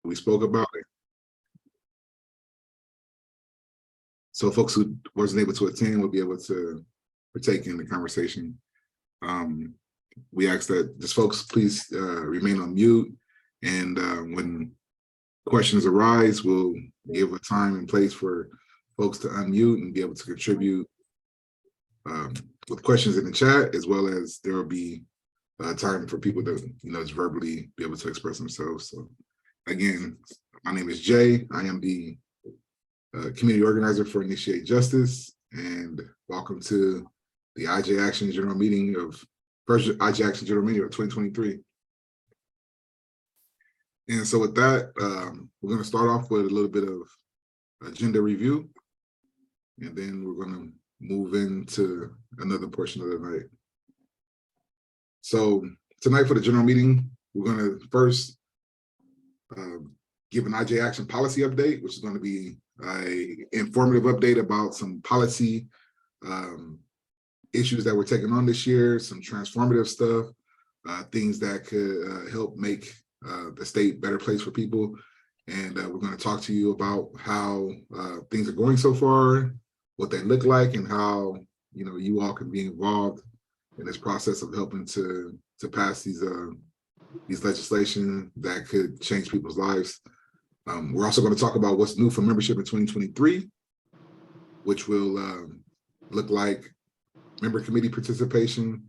We spoke about it. So folks who wasn't able to attend will be able to partake in the conversation. We ask that just folks please remain on mute, and when questions arise, we'll give a time and place for folks to unmute and be able to contribute with questions in the chat, as well as there will be time for people to, just verbally be able to express themselves. So again, my name is Jay. I am the community organizer for Initiate Justice, and welcome to the IJ Action General Meeting of first IJ Action General Meeting of 2023. And so with that, we're going to start off with a little bit of agenda review, and then we're going to move into another portion of the night. So tonight for the general meeting, we're going to first give an IJ Action policy update, which is going to be an informative update about some policy issues that we're taking on this year, some transformative stuff, things that could help make the state a better place for people. And we're going to talk to you about how things are going so far, what they look like, and how you all can be involved in this process of helping to pass these legislation that could change people's lives. We're also going to talk about what's new for membership in 2023, which will look like member committee participation,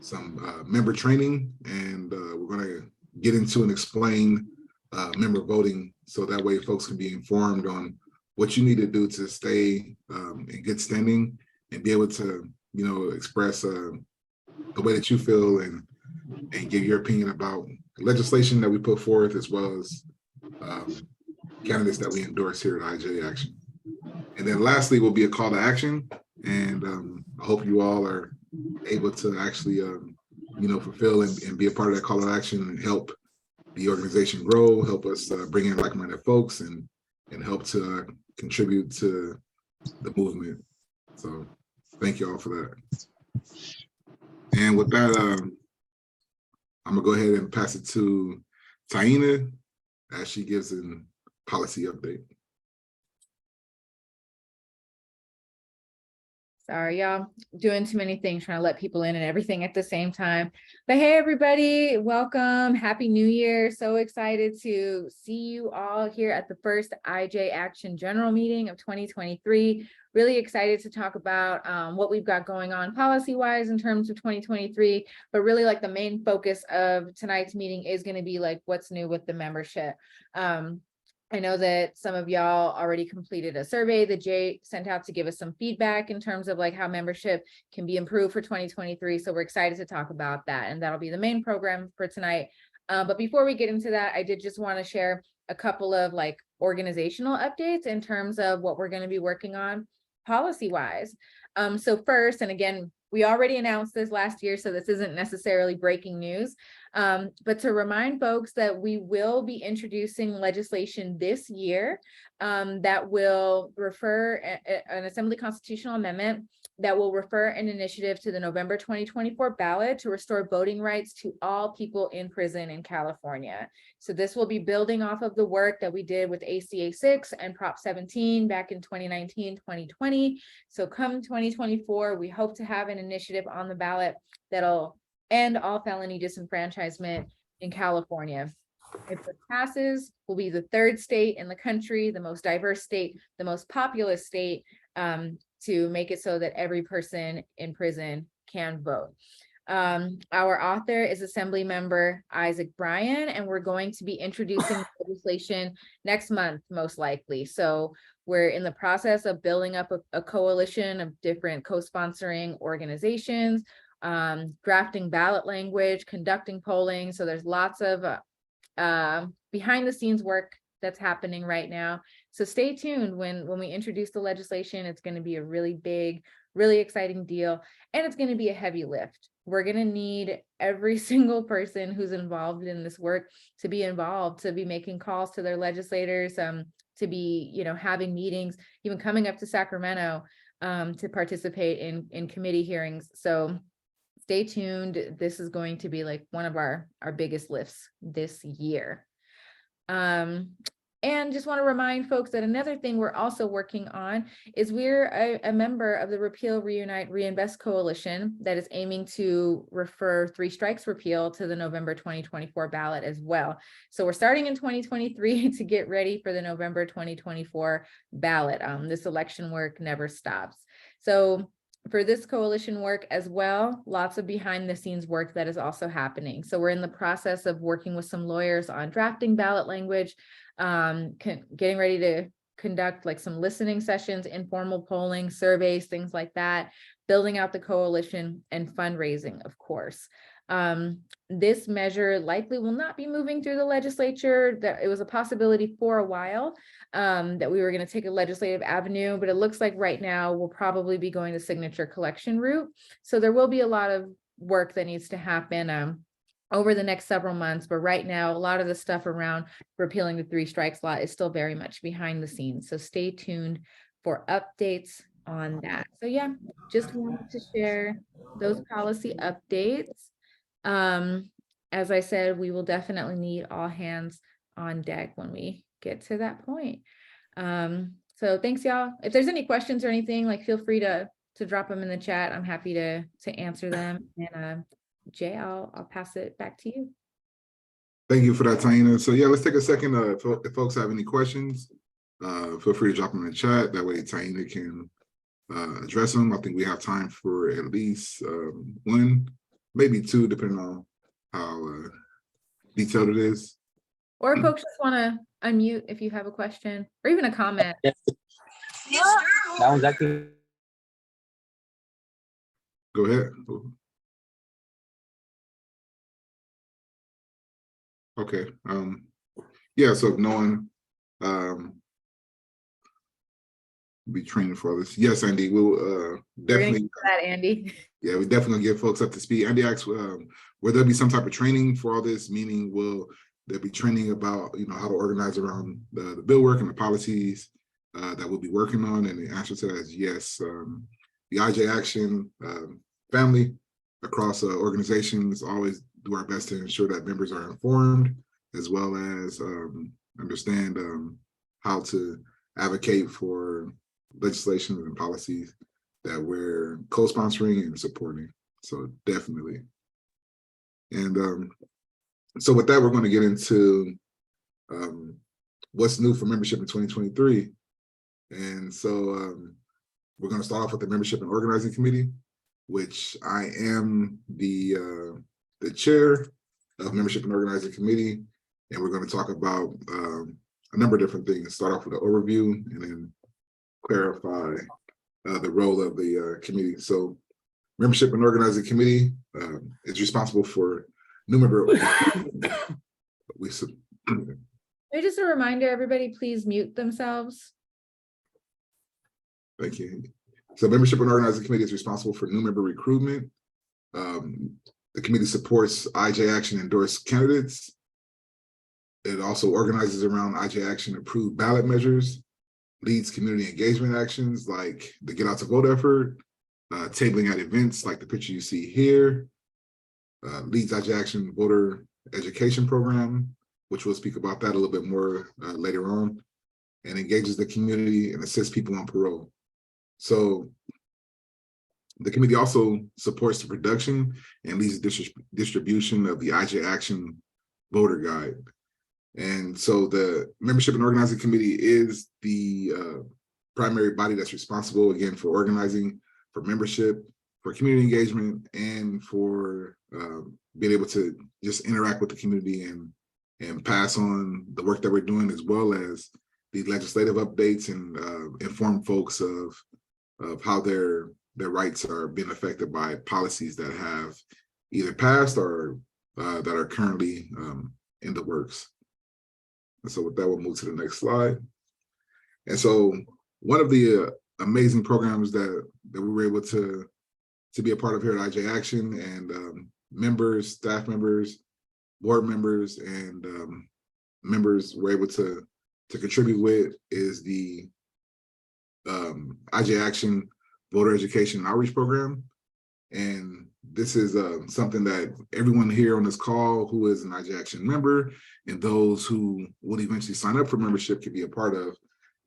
some member training, and we're going to get into and explain member voting, so that way folks can be informed on what you need to do to stay in good standing and be able to, express the way that you feel and give your opinion about legislation that we put forth, as well as candidates that we endorse here at IJ Action. And then lastly will be a call to action, and I hope you all are able to actually fulfill and be a part of that call to action and help the organization grow, help us bring in like-minded folks, and help to contribute to the movement. So thank you all for that. And with that, I'm gonna go ahead and pass it to Taina as she gives a policy update. Sorry, y'all, doing too many things, trying to let people in and everything at the same time. But hey, everybody, welcome. Happy New Year. So excited to see you all here at the first IJ Action General Meeting of 2023. Really excited to talk about what we've got going on policy-wise in terms of 2023, but really like the main focus of tonight's meeting is going to be like what's new with the membership. I know that some of y'all already completed a survey that Jay sent out to give us some feedback in terms of like how membership can be improved for 2023. So we're excited to talk about that, and that'll be the main program for tonight. But before we get into that, I did just want to share a couple of like organizational updates in terms of what we're going to be working on policy-wise. So first, and again, we already announced this last year, so this isn't necessarily breaking news. But to remind folks that we will be introducing legislation this year that will refer an Assembly Constitutional Amendment that will refer an initiative to the November 2024 ballot to restore voting rights to all people in prison in California. So this will be building off of the work that we did with ACA 6 and Prop 17 back in 2019, 2020. So come 2024, we hope to have an initiative on the ballot that'll end all felony disenfranchisement in California. If it passes, we'll be the third state in the country, the most diverse state, the most populous state, to make it so that every person in prison can vote. Our author is Assembly Member Isaac Bryan, and we're going to be introducing legislation next month, most likely. So we're in the process of building up a coalition of different co-sponsoring organizations, drafting ballot language, conducting polling. So there's lots of behind the scenes work that's happening right now. So stay tuned when we introduce the legislation. It's going to be a really big, really exciting deal, and it's going to be a heavy lift. We're going to need every single person who's involved in this work to be involved, to be making calls to their legislators, to be, having meetings, even coming up to Sacramento to participate in committee hearings. So stay tuned. This is going to be like one of our biggest lifts this year. And just want to remind folks that another thing we're also working on is we're a member of the Repeal, Reunite, Reinvest Coalition that is aiming to refer three strikes repeal to the November 2024 ballot as well. So we're starting in 2023 to get ready for the November 2024 ballot. This election work never stops. So for this coalition work as well, lots of behind the scenes work that is also happening. So we're in the process of working with some lawyers on drafting ballot language, getting ready to conduct like some listening sessions, informal polling, surveys, things like that, building out the coalition and fundraising, of course. This measure likely will not be moving through the legislature. That it was a possibility for a while that we were going to take a legislative avenue, but it looks like right now we'll probably be going the signature collection route. So there will be a lot of work that needs to happen over the next several months, but right now, a lot of the stuff around repealing the three strikes law is still very much behind the scenes. So stay tuned for updates on that. So yeah, just wanted to share those policy updates. As I said, we will definitely need all hands on deck when we get to that point. So thanks, y'all. If there's any questions or anything, like feel free to drop them in the chat. I'm happy to answer them. And Jay, I'll pass it back to you. Thank you for that, Taina. So yeah, let's take a second. If folks have any questions, feel free to drop them in the chat. That way Taina can address them. I think we have time for at least one, maybe two, depending on how detailed it is. Or if folks just want to unmute if you have a question or even a comment. That one's actually. Go ahead. Okay. Yeah, so if no one be training for this. Yes, Andy, we'll definitely that, Andy. Yeah, we definitely get folks up to speed. Andy asks, will there be some type of training for all this? Meaning, will there be training about how to organize around the bill work and the policies that we'll be working on? And the answer to that is yes. The IJ Action family across organizations always do our best to ensure that members are informed, as well as understand how to advocate for legislation and policies that we're co-sponsoring and supporting. So definitely. And so with that, we're going to get into what's new for membership in 2023. And so we're going to start off with the Membership and Organizing Committee, which I am the chair of Membership and Organizing Committee. And we're going to talk about a number of different things. Start off with an overview and then clarify the role of the committee. So Membership and Organizing Committee is responsible for new member. Just a reminder, everybody, please mute themselves. Thank you. So Membership and Organizing Committee is responsible for new member recruitment. The committee supports IJ Action endorsed candidates. It also organizes around IJ Action approved ballot measures, leads community engagement actions like the Get Out to Vote effort, tabling at events like the picture you see here, leads IJ Action voter education program, which we'll speak about that a little bit more later on, and engages the community and assists people on parole. So the committee also supports the production and leads the distribution of the IJ Action voter guide. And so the Membership and Organizing Committee is the primary body that's responsible, again, for organizing, for membership, for community engagement, and for being able to just interact with the community and pass on the work that we're doing, as well as the legislative updates and inform folks of how their rights are being affected by policies that have either passed or that are currently in the works. And so with that, we'll move to the next slide. And so one of the amazing programs that we were able to be a part of here at IJ Action, and members, staff members, board members, and members were able to contribute with is the IJ Action Voter Education and Outreach Program. And this is something that everyone here on this call who is an IJ Action member and those who will eventually sign up for membership can be a part of,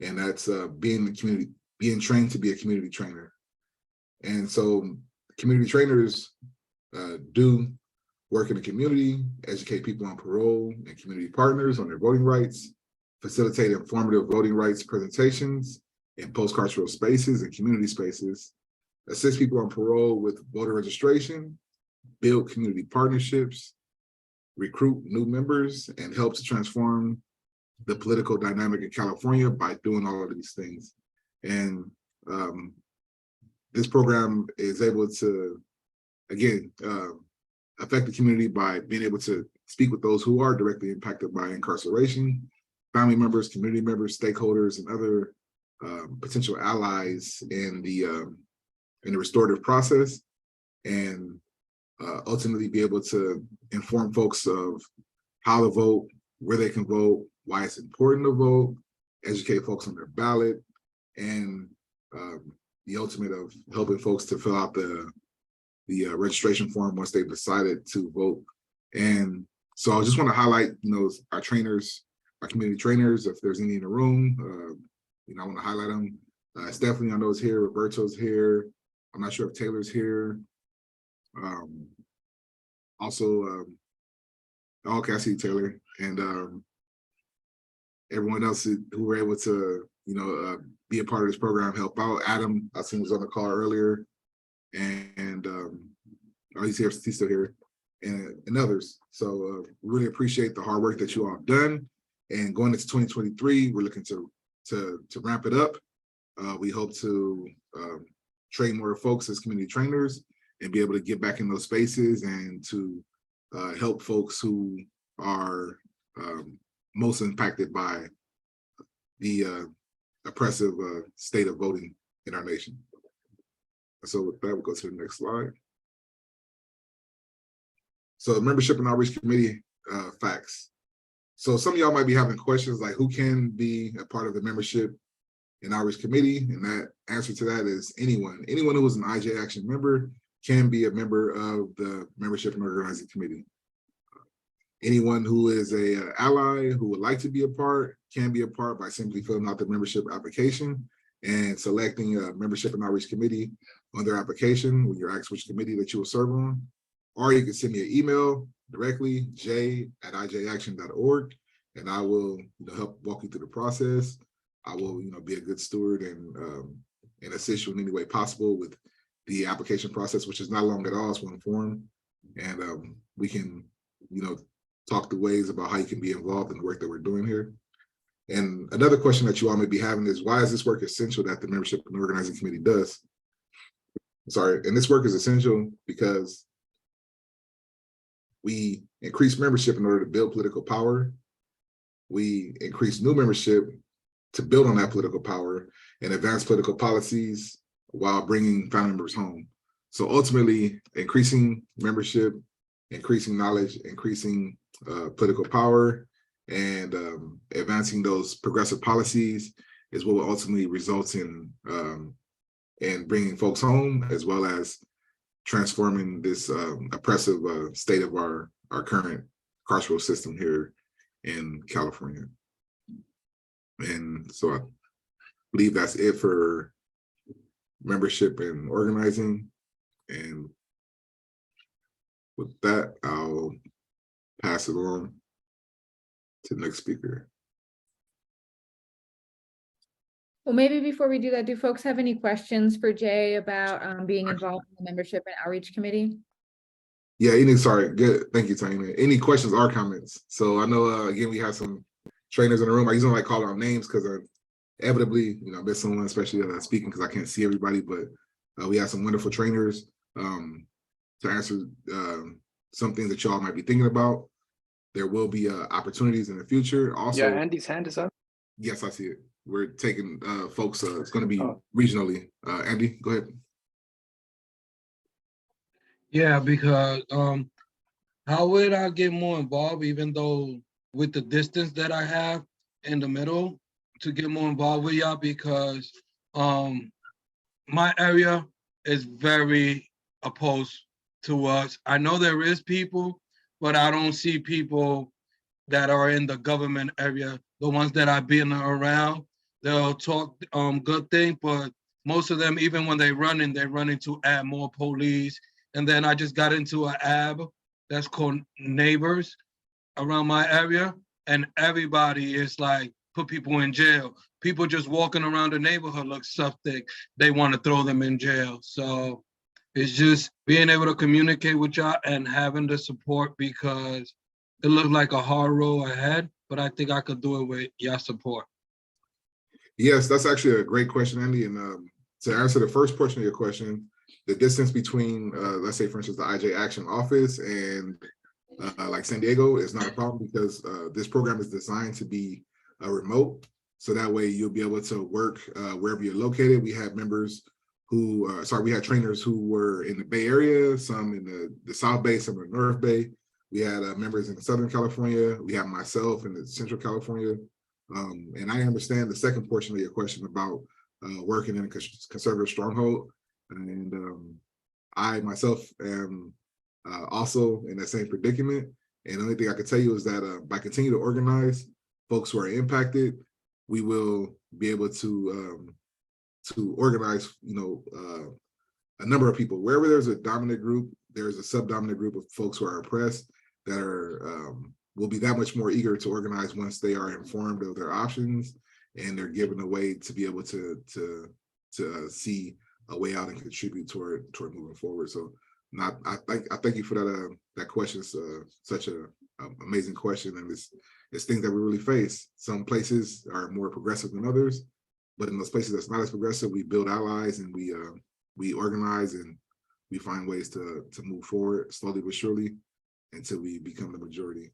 and that's being trained to be a community trainer. And so community trainers do work in the community, educate people on parole and community partners on their voting rights, facilitate informative voting rights presentations in post-carceral spaces and community spaces, assist people on parole with voter registration, build community partnerships, recruit new members, and help to transform the political dynamic in California by doing all of these things. And this program is able to, again, affect the community by being able to speak with those who are directly impacted by incarceration, family members, community members, stakeholders, and other potential allies in the restorative process, and ultimately be able to inform folks of how to vote, where they can vote, why it's important to vote, educate folks on their ballot, and the ultimate of helping folks to fill out the registration form once they've decided to vote. And so I just want to highlight, our trainers, our community trainers, if there's any in the room, I want to highlight them. Stephanie, I know, is here. Roberto's here. I'm not sure if Taylor's here. Okay, I see Taylor, and everyone else who were able to, be a part of this program, help out. Adam, I seen was on the call earlier, and he's here, he's still here, and others. So really appreciate the hard work that you all have done. And going into 2023, we're looking to ramp it up. We hope to train more folks as community trainers and be able to get back in those spaces and to help folks who are most impacted by the oppressive state of voting in our nation. So with that, we'll go to the next slide. So the Membership and Outreach Committee facts. So some of y'all might be having questions like, who can be a part of the Membership and Outreach Committee? And that answer to that is anyone. Anyone who is an IJ Action member can be a member of the Membership and Organizing Committee. Anyone who is a ally who would like to be a part can be a part by simply filling out the membership application and selecting a Membership and Outreach Committee on their application when you're asked which committee that you will serve on. Or you can send me an email directly, j@ijaction.org, and I will help walk you through the process. I will be a good steward and assist you in any way possible with the application process, which is not long at all. It's one form, and we can talk the ways about how you can be involved in the work that we're doing here. And another question that you all may be having is, why is this work essential that the Membership and Organizing Committee does? Sorry, and this work is essential because we increase membership in order to build political power. We increase new membership to build on that political power and advance political policies while bringing family members home. So ultimately, increasing membership, increasing knowledge, increasing political power, and advancing those progressive policies is what will ultimately result in bringing folks home, as well as transforming this oppressive state of our current carceral system here in California. And so I believe that's it for membership and organizing. And with that, I'll pass it on to the next speaker. Well, maybe before we do that, do folks have any questions for Jay about being involved in the Membership and Outreach Committee? Yeah, sorry, good. Thank you, Tanya. Any questions or comments? So I know, again, we have some trainers in the room. I usually don't like calling out names because inevitably, I miss someone, especially speaking because I can't see everybody, but we have some wonderful trainers to answer some things that y'all might be thinking about. There will be opportunities in the future. Also, yeah, Andy's hand is up. Yes, I see it. We're taking folks, it's going to be regionally. Andy, go ahead. Yeah, because how would I get more involved, even though with the distance that I have in the middle, to get more involved with y'all? Because my area is very opposed to us. I know there is people, but I don't see people that are in the government area. The ones that I've been around, they'll talk good thing, but most of them, even when they're running to add more police. And then I just got into an AB that's called Neighbors around my area, and everybody is like, put people in jail. People just walking around the neighborhood look something, they want to throw them in jail. So it's just being able to communicate with y'all and having the support, because it looked like a hard road ahead, but I think I could do it with y'all support. Yes, that's actually a great question, Andy. And to answer the first portion of your question, the distance between, let's say, for instance, the IJ Action Office and like San Diego is not a problem, because this program is designed to be remote. So that way you'll be able to work wherever you're located. We have members who, we had trainers who were in the Bay Area, some in the South Bay, some in the North Bay. We had members in Southern California. We have myself in the Central California. And I understand the second portion of your question about working in a conservative stronghold. And I myself am also in that same predicament. And the only thing I can tell you is that by continuing to organize folks who are impacted, we will be able to organize, a number of people. Wherever there's a dominant group, there's a subdominant group of folks who are oppressed that are will be that much more eager to organize once they are informed of their options and they're given a way to be able to see a way out and contribute toward moving forward. So, I thank you for that question. It's such a amazing question, and it's things that we really face. Some places are more progressive than others, but in those places that's not as progressive, we build allies and we organize and we find ways to move forward slowly but surely until we become the majority.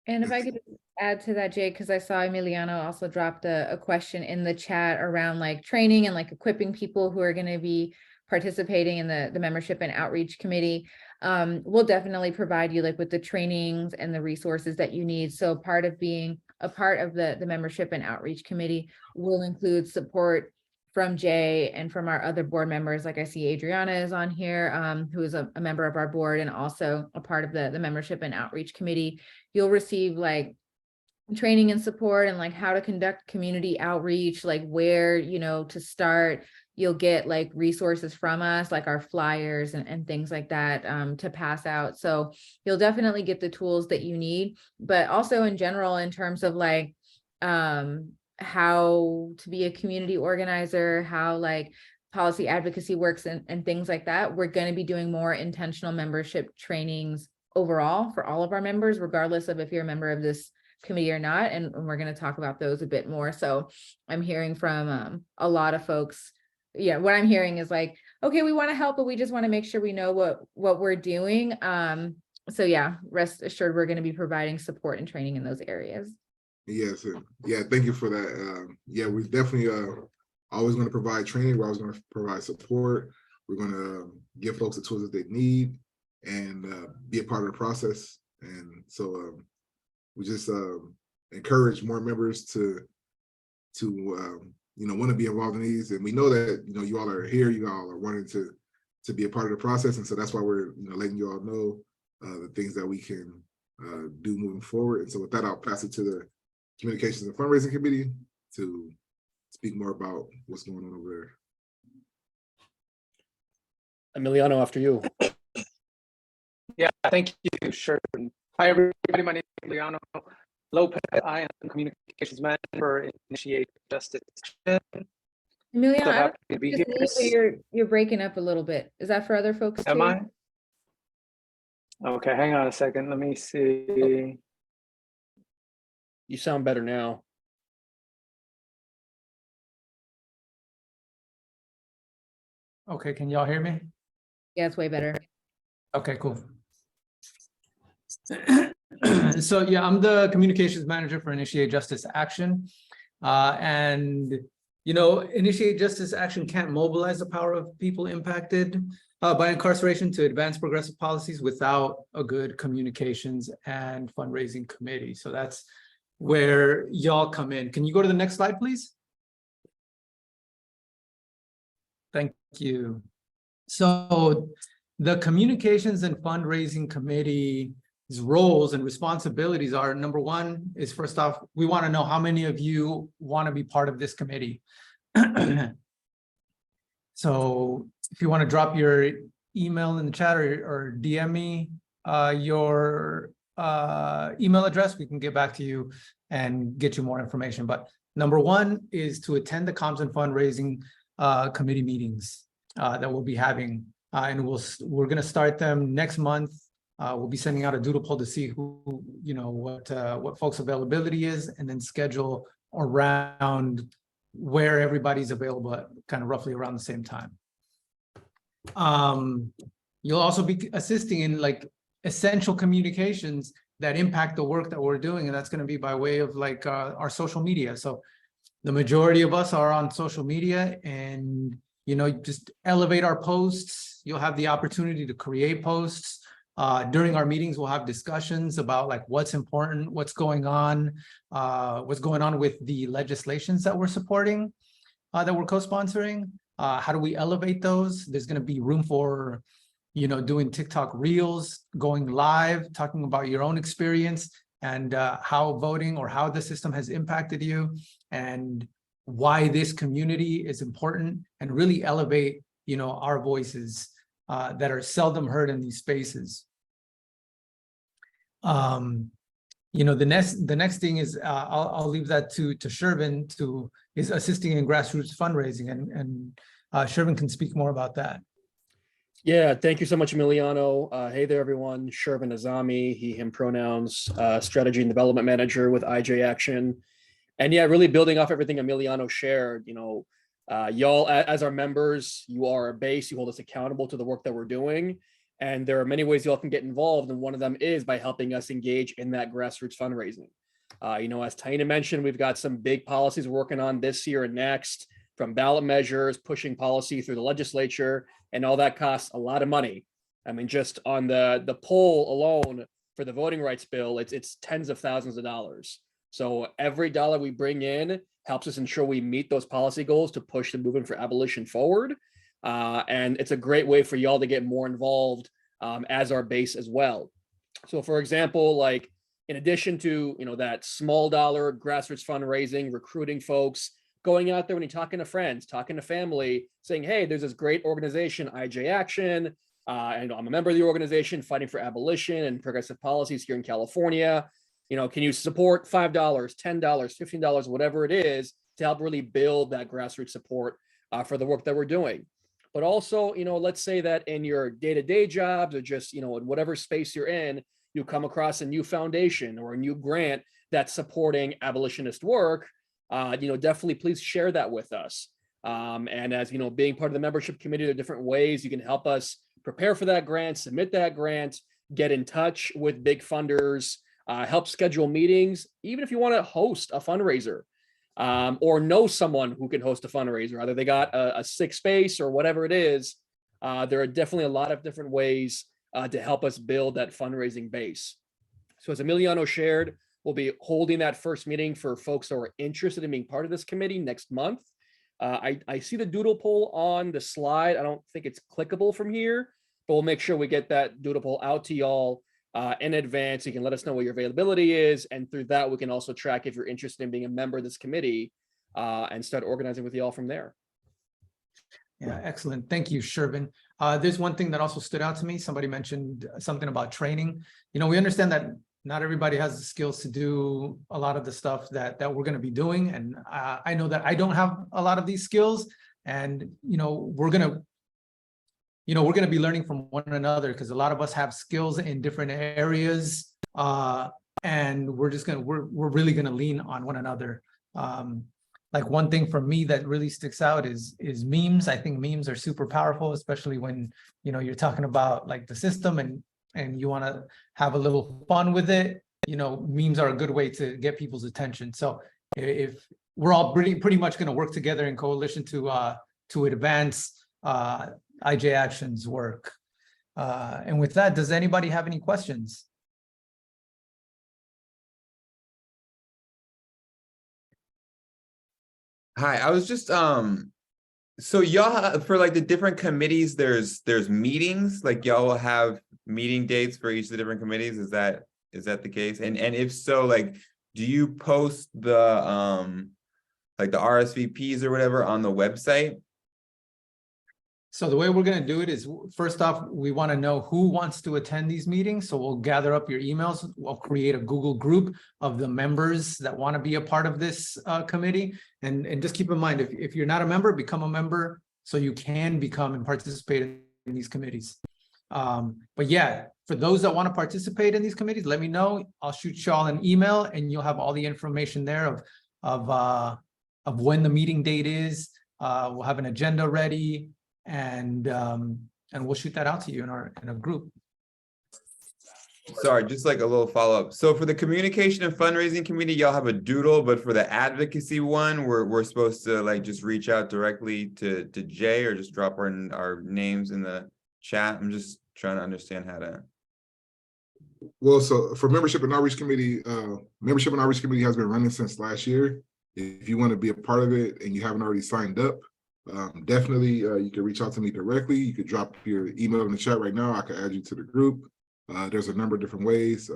And if I could add to that, Jay, because I saw Emiliano also dropped a question in the chat around like training and like equipping people who are going to be participating in the membership and outreach committee. We'll definitely provide you like with the trainings and the resources that you need. So part of being a part of the membership and outreach committee will include support from Jay and from our other board members. Like I see Adriana is on here, who is a member of our board and also a part of the membership and outreach committee. You'll receive like training and support and like how to conduct community outreach, like where, to start. You'll get like resources from us, like our flyers and things like that to pass out. So you'll definitely get the tools that you need, but also in general, in terms of like how to be a community organizer, how like policy advocacy works and things like that. We're going to be doing more intentional membership trainings overall for all of our members, regardless of if you're a member of this committee or not. And we're going to talk about those a bit more. So I'm hearing from a lot of folks. Yeah, what I'm hearing is like, okay, we want to help, but we just want to make sure we know what we're doing. So yeah, rest assured, we're going to be providing support and training in those areas. Yes, yeah, thank you for that. Yeah, we definitely always going to provide training. We're always going to provide support. We're going to give folks the tools that they need and be a part of the process. And so we just encourage more members to want to be involved in these. And we know that you all are here, you all are wanting to be a part of the process, and so that's why we're letting you all know the things that we can do moving forward. And so with that, I'll pass it to the Communications and Fundraising Committee to speak more about what's going on over there. Emiliano, after you. Yeah, thank you. Sure. Hi, everybody. My name is Emiliano Lopez. I am the communications manager for Initiate Justice. Emiliano, So I happy to don't be just see here. you're breaking up a little bit. Is that for other folks too? Am I? Okay, hang on a second. Let me see. You sound better now. Okay, can y'all hear me? Yeah, it's way better. Okay, cool. So yeah, I'm the communications manager for Initiate Justice Action. And Initiate Justice Action can't mobilize the power of people impacted by incarceration to advance progressive policies without a good communications and fundraising committee. So that's where y'all come in. Can you go to the next slide, please? Thank you. So the Communications and Fundraising Committee's roles and responsibilities are, number one is, first off, we want to know how many of you want to be part of this committee. So if you want to drop your email in the chat or DM me your email address, we can get back to you and get you more information. But number one is to attend the Comms and Fundraising committee meetings that we'll be having. And we're going to start them next month. We'll be sending out a doodle poll to see who, what folks' availability is, and then schedule around where everybody's available at kind of roughly around the same time. You'll also be assisting in like essential communications that impact the work that we're doing, and that's going to be by way of like our social media. So the majority of us are on social media, and just elevate our posts. You'll have the opportunity to create posts. During our meetings, we'll have discussions about like what's important, what's going on with the legislations that we're supporting, that we're co-sponsoring. How do we elevate those? There's going to be room for, doing TikTok reels, going live, talking about your own experience and how voting or how the system has impacted you and why this community is important, and really elevate, our voices that are seldom heard in these spaces. The next thing is I'll leave that to Shervin is assisting in grassroots fundraising, and Shervin can speak more about that. Yeah, thank you so much, Emiliano. Hey there, everyone. Shervin Azami, he, him pronouns, strategy and development manager with IJ Action. And yeah, really building off everything Emiliano shared, y'all as our members, you are a base, you hold us accountable to the work that we're doing. And there are many ways y'all can get involved. And one of them is by helping us engage in that grassroots fundraising. As Taina mentioned, we've got some big policies we're working on this year and next, from ballot measures, pushing policy through the legislature, and all that costs a lot of money. I mean, just on the poll alone for the voting rights bill, it's tens of thousands of dollars. So every dollar we bring in helps us ensure we meet those policy goals to push the movement for abolition forward. And it's a great way for y'all to get more involved as our base as well. So for example, like in addition to, that small dollar grassroots fundraising, recruiting folks, going out there when you're talking to friends, talking to family, saying, hey, there's this great organization, IJ Action, and I'm a member of the organization fighting for abolition and progressive policies here in California. Can you support $5, $10, $15, whatever it is, to help really build that grassroots support for the work that we're doing? But also, let's say that in your day-to-day jobs or just, in whatever space you're in, you come across a new foundation or a new grant that's supporting abolitionist work. Definitely please share that with us. And as being part of the membership committee, there are different ways you can help us prepare for that grant, submit that grant, get in touch with big funders, help schedule meetings, even if you want to host a fundraiser. Or know someone who can host a fundraiser, either they got a sick space or whatever it is. There are definitely a lot of different ways to help us build that fundraising base. So as Emiliano shared, we'll be holding that first meeting for folks who are interested in being part of this committee next month. I see the doodle poll on the slide. I don't think it's clickable from here, but we'll make sure we get that doodle poll out to y'all in advance. You can let us know what your availability is, and through that we can also track if you're interested in being a member of this committee and start organizing with y'all from there. Yeah, excellent. Thank you, Shervin. There's one thing that also stood out to me. Somebody mentioned something about training. We understand that not everybody has the skills to do a lot of the stuff that we're going to be doing, and I know that I don't have a lot of these skills, and we're going to be learning from one another, because a lot of us have skills in different areas, and we're really going to lean on one another. Like one thing for me that really sticks out is memes. I think memes are super powerful, especially when you're talking about like the system and you want to have a little fun with it. Memes are a good way to get people's attention. So if we're all pretty much going to work together in coalition to advance IJ Action's work. And with that, does anybody have any questions? Hi, I was just So y'all, for like the different committees, there's meetings, like y'all will have meeting dates for each of the different committees. Is that the case? And if so, like, do you post the like the RSVPs or whatever on the website? So the way we're gonna do it is, first off, we want to know who wants to attend these meetings. So we'll gather up your emails. We'll create a Google group of the members that want to be a part of this committee. And just keep in mind, if you're not a member, become a member so you can become and participate in these committees. But yeah, for those that want to participate in these committees, let me know. I'll shoot y'all an email and you'll have all the information there of when the meeting date is. We'll have an agenda ready. And we'll shoot that out to you in a group. Sorry, just like a little follow-up. So for the communication and fundraising committee, y'all have a doodle, but for the advocacy one, we're supposed to like just reach out directly to Jay or just drop our names in the chat. I'm just trying to understand how to. Well, so for membership and outreach committee has been running since last year. If you want to be a part of it and you haven't already signed up, definitely you can reach out to me directly. You could drop your email in the chat right now. I can add you to the group. There's a number of different ways,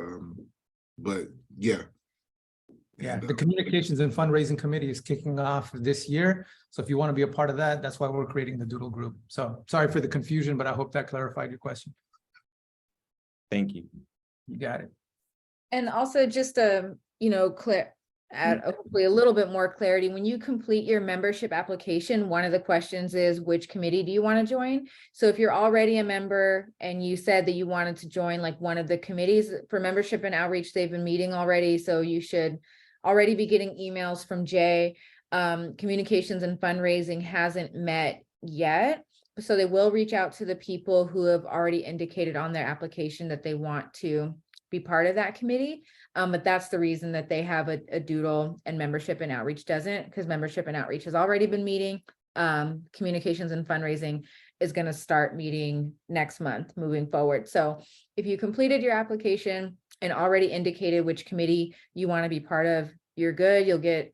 but yeah. Yeah, And, the communications and fundraising committee is kicking off this year. So if you want to be a part of that, that's why we're creating the doodle group. So sorry for the confusion, but I hope that clarified your question. Thank you. You got it. And also just add hopefully a little bit more clarity. When you complete your membership application, one of the questions is, which committee do you want to join? So if you're already a member and you said that you wanted to join like one of the committees for membership and outreach, they've been meeting already. So you should already be getting emails from Jay. Communications and fundraising hasn't met yet. So they will reach out to the people who have already indicated on their application that they want to be part of that committee. But that's the reason that they have a doodle and membership and outreach doesn't, because membership and outreach has already been meeting. Communications and fundraising is going to start meeting next month moving forward. So if you completed your application and already indicated which committee you want to be part of, you're good. You'll get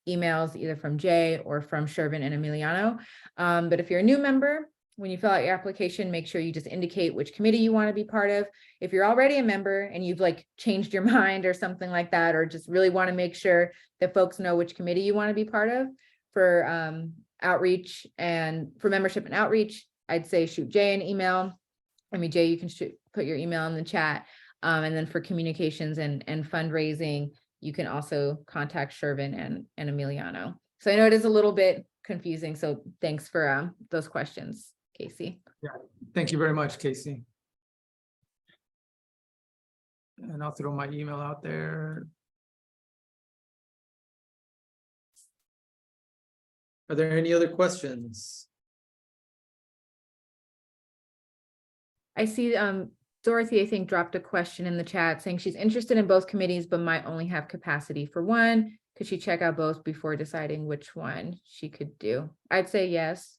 emails either from Jay or from Shervin and Emiliano. But if you're a new member, when you fill out your application, make sure you just indicate which committee you want to be part of. If you're already a member and you've like changed your mind or something like that, or just really want to make sure that folks know which committee you want to be part of for outreach and for membership and outreach, I'd say shoot Jay an email. I mean, Jay, you can put your email in the chat. And then for communications and fundraising, you can also contact Shervin and Emiliano. So I know it is a little bit confusing. So thanks for those questions, Casey. Yeah, thank you very much, Casey. And I'll throw my email out there. Are there any other questions? I see Dorothy, I think, dropped a question in the chat saying she's interested in both committees, but might only have capacity for one. Could she check out both before deciding which one she could do? I'd say yes.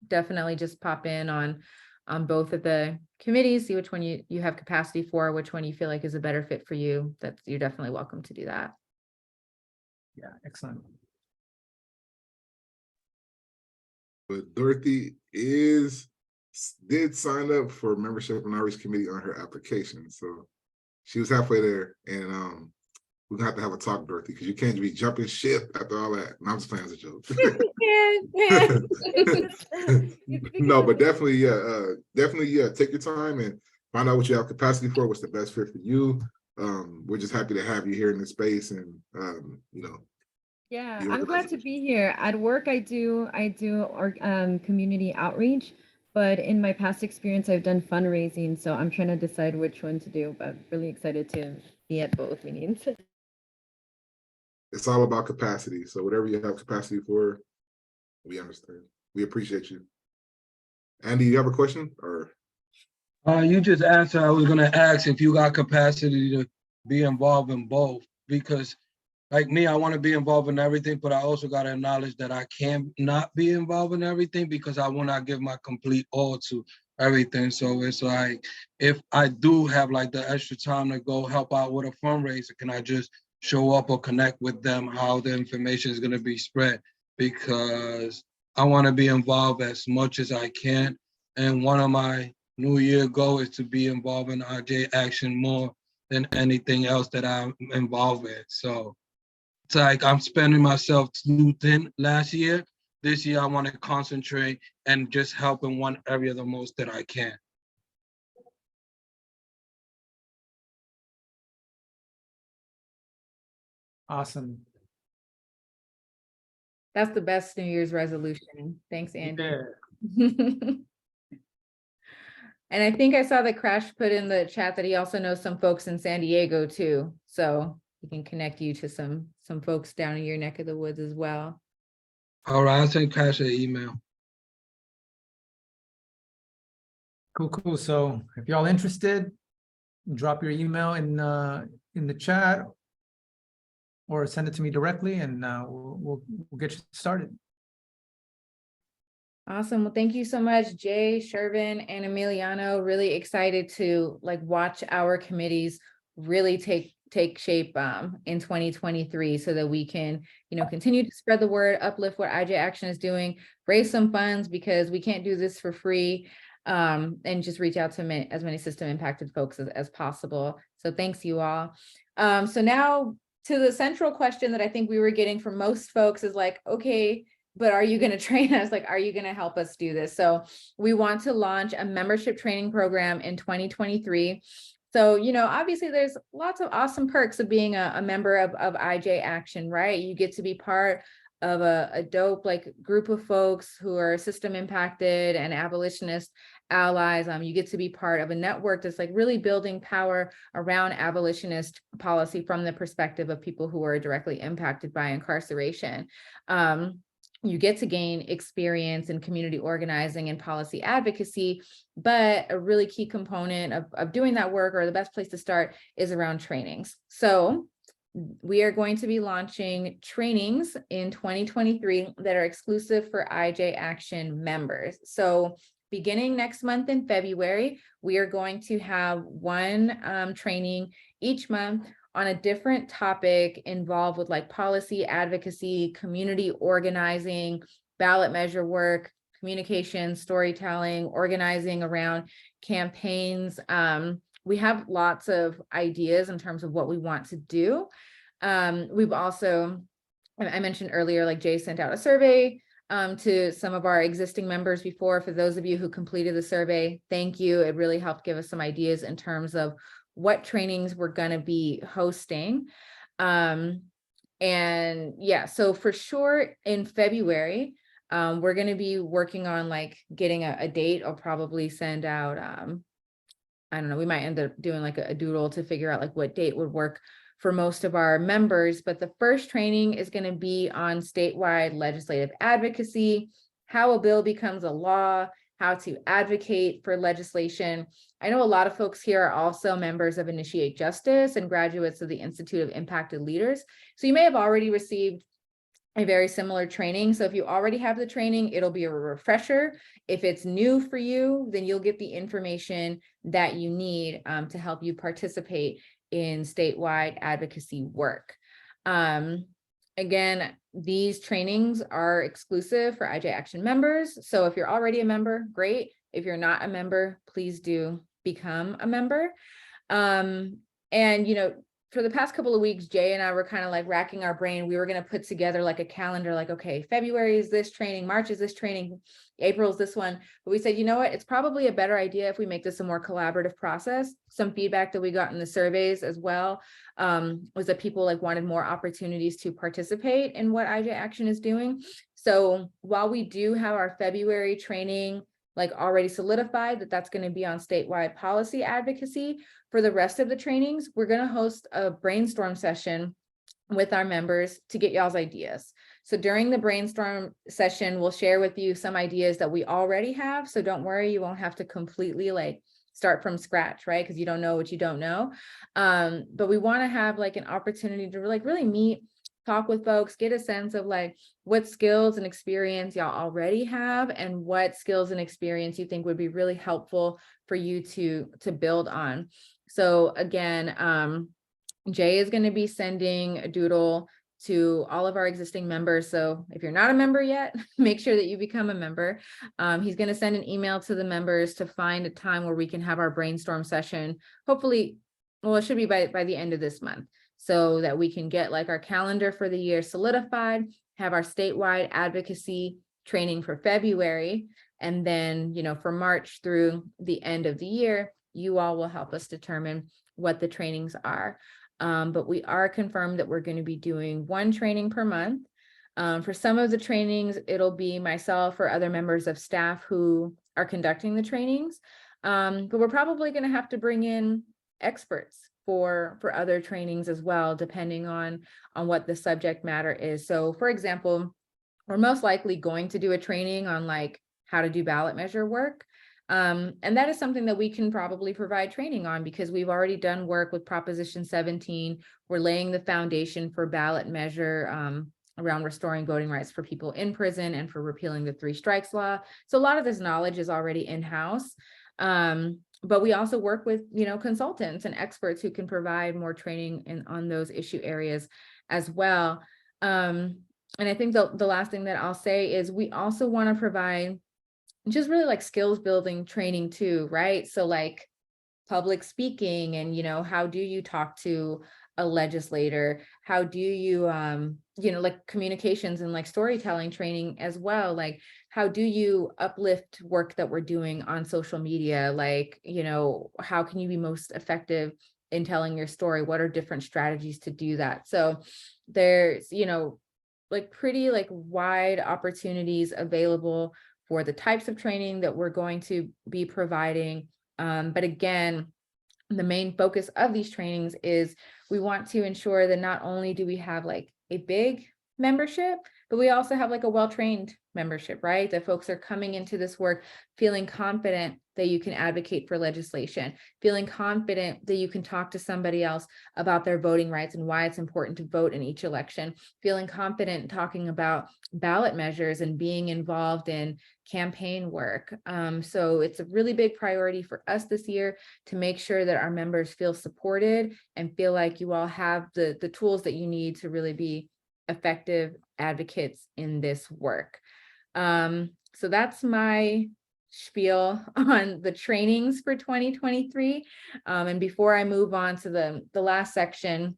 Definitely just pop in on both of the committees, see which one you have capacity for, which one you feel like is a better fit for you. You're definitely welcome to do that. Yeah, excellent. but Dorothy did sign up for membership and outreach committee on her application. So she was halfway there, and we're gonna have a talk, Dorothy, because you can't be jumping ship after all that. No, I'm just playing as a joke. No, but definitely, yeah. Take your time and find out what you have capacity for, what's the best fit for you. We're just happy to have you here in this space, and Yeah, You're I'm glad to welcome. be here. At work, I do community outreach, but in my past experience, I've done fundraising, so I'm trying to decide which one to do, but really excited to be at both meetings. it's all about capacity. So whatever you have capacity for, we understand. We appreciate you. Andy, you have a question or? You just answered. I was gonna ask if you got capacity to be involved in both, because like me, I want to be involved in everything, but I also got to acknowledge that I can't not be involved in everything because I will not give my complete all to everything. So it's like, if I do have like the extra time to go help out with a fundraiser, can I just show up or connect with them how the information is going to be spread? Because I want to be involved as much as I can. And one of my New Year goal is to be involved in RJ Action more than anything else that I'm involved with. So it's like I'm spending myself too thin last year. This year, I want to concentrate and just help in one area the most that I can. Awesome. That's the best New Year's resolution. Thanks, Andy. Yeah. And I think I saw that Crash put in the chat that he also knows some folks in San Diego too. So he can connect you to some folks down in your neck of the woods as well. All right, I'll send Crash an email. Cool, cool. So if y'all interested, drop your email in the chat or send it to me directly, and we'll get you started. Awesome. Well, thank you so much, Jay, Shervin, and Emiliano. Really excited to watch our committees really take shape in 2023 so that we can, continue to spread the word, uplift what IJ Action is doing, raise some funds because we can't do this for free, and just reach out to as many system impacted folks as possible. So thanks you all. So now to the central question that I think we were getting from most folks is okay, but are you going to train us? Are you going to help us do this? So we want to launch a membership training program in 2023. So, obviously there's lots of awesome perks of being a member of IJ Action, right? You get to be part of a dope group of folks who are system impacted and abolitionist allies. You get to be part of a network that's really building power around abolitionist policy from the perspective of people who are directly impacted by incarceration. You get to gain experience in community organizing and policy advocacy, but a really key component of doing that work, or the best place to start, is around trainings. So we are going to be launching trainings in 2023 that are exclusive for IJ Action members. So beginning next month in February, we are going to have one training each month on a different topic involved with policy advocacy, community organizing, ballot measure work, communication, storytelling, organizing around campaigns. We have lots of ideas in terms of what we want to do. We've also, I mentioned earlier, Jay sent out a survey to some of our existing members before. For those of you who completed the survey, thank you. It really helped give us some ideas in terms of what trainings we're going to be hosting. And yeah, so for sure in February, we're going to be working on getting a date. I'll probably send out, I don't know, we might end up doing a doodle to figure out what date would work for most of our members. But the first training is going to be on statewide legislative advocacy, how a bill becomes a law, how to advocate for legislation. I know a lot of folks here are also members of Initiate Justice and graduates of the Institute of Impacted Leaders. So you may have already received a very similar training. So if you already have the training, it'll be a refresher. If it's new for you, then you'll get the information that you need to help you participate in statewide advocacy work. Again, these trainings are exclusive for IJ Action members. So if you're already a member, great. If you're not a member, please do become a member. And, for the past couple of weeks, Jay and I were kind of racking our brain. We were going to put together a calendar, okay, February is this training, March is this training, April is this one. But we said, you know what, it's probably a better idea if we make this a more collaborative process. Some feedback that we got in the surveys as well was that people wanted more opportunities to participate in what IJ Action is doing. So while we do have our February training already solidified that's going to be on statewide policy advocacy, for the rest of the trainings, we're going to host a brainstorm session with our members to get y'all's ideas. So during the brainstorm session, we'll share with you some ideas that we already have. So don't worry, you won't have to completely start from scratch, right? Because you don't know what you don't know. But we want to have an opportunity to really meet, talk with folks, get a sense of what skills and experience y'all already have and what skills and experience you think would be really helpful for you to build on. So again, Jay is going to be sending a doodle to all of our existing members. So if you're not a member yet, make sure that you become a member. He's going to send an email to the members to find a time where we can have our brainstorm session. Hopefully, well, it should be by the end of this month, so that we can get like our calendar for the year solidified, have our statewide advocacy training for February. And then, you know, for March through the end of the year, you all will help us determine what the trainings are. But we are confirmed that we're going to be doing one training per month. For some of the trainings, it'll be myself or other members of staff who are conducting the trainings. But we're probably going to have to bring in experts for other trainings as well, depending on what the subject matter is. So for example, we're most likely going to do a training on like how to do ballot measure work. And that is something that we can probably provide training on, because we've already done work with Proposition 17. We're laying the foundation for ballot measure around restoring voting rights for people in prison and for repealing the 3 strikes law. So a lot of this knowledge is already in-house. But we also work with, you know, consultants and experts who can provide more training on those issue areas as well. And I think the last thing that I'll say is we also want to provide just really like skills building training too, right? So like public speaking, and, you know, how do you talk to a legislator? How do you, you know, like communications and like storytelling training as well? Like, how do you uplift work that we're doing on social media? Like, you know, how can you be most effective in telling your story? What are different strategies to do that? So there's, you know, like pretty like wide opportunities available for the types of training that we're going to be providing. But again, the main focus of these trainings is we want to ensure that not only do we have like a big membership, but we also have like a well-trained membership, right? That folks are coming into this work feeling confident that you can advocate for legislation, feeling confident that you can talk to somebody else about their voting rights and why it's important to vote in each election, feeling confident talking about ballot measures and being involved in campaign work. So it's a really big priority for us this year to make sure that our members feel supported and feel like you all have the tools that you need to really be effective advocates in this work. So that's my spiel on the trainings for 2023. And before I move on to the last section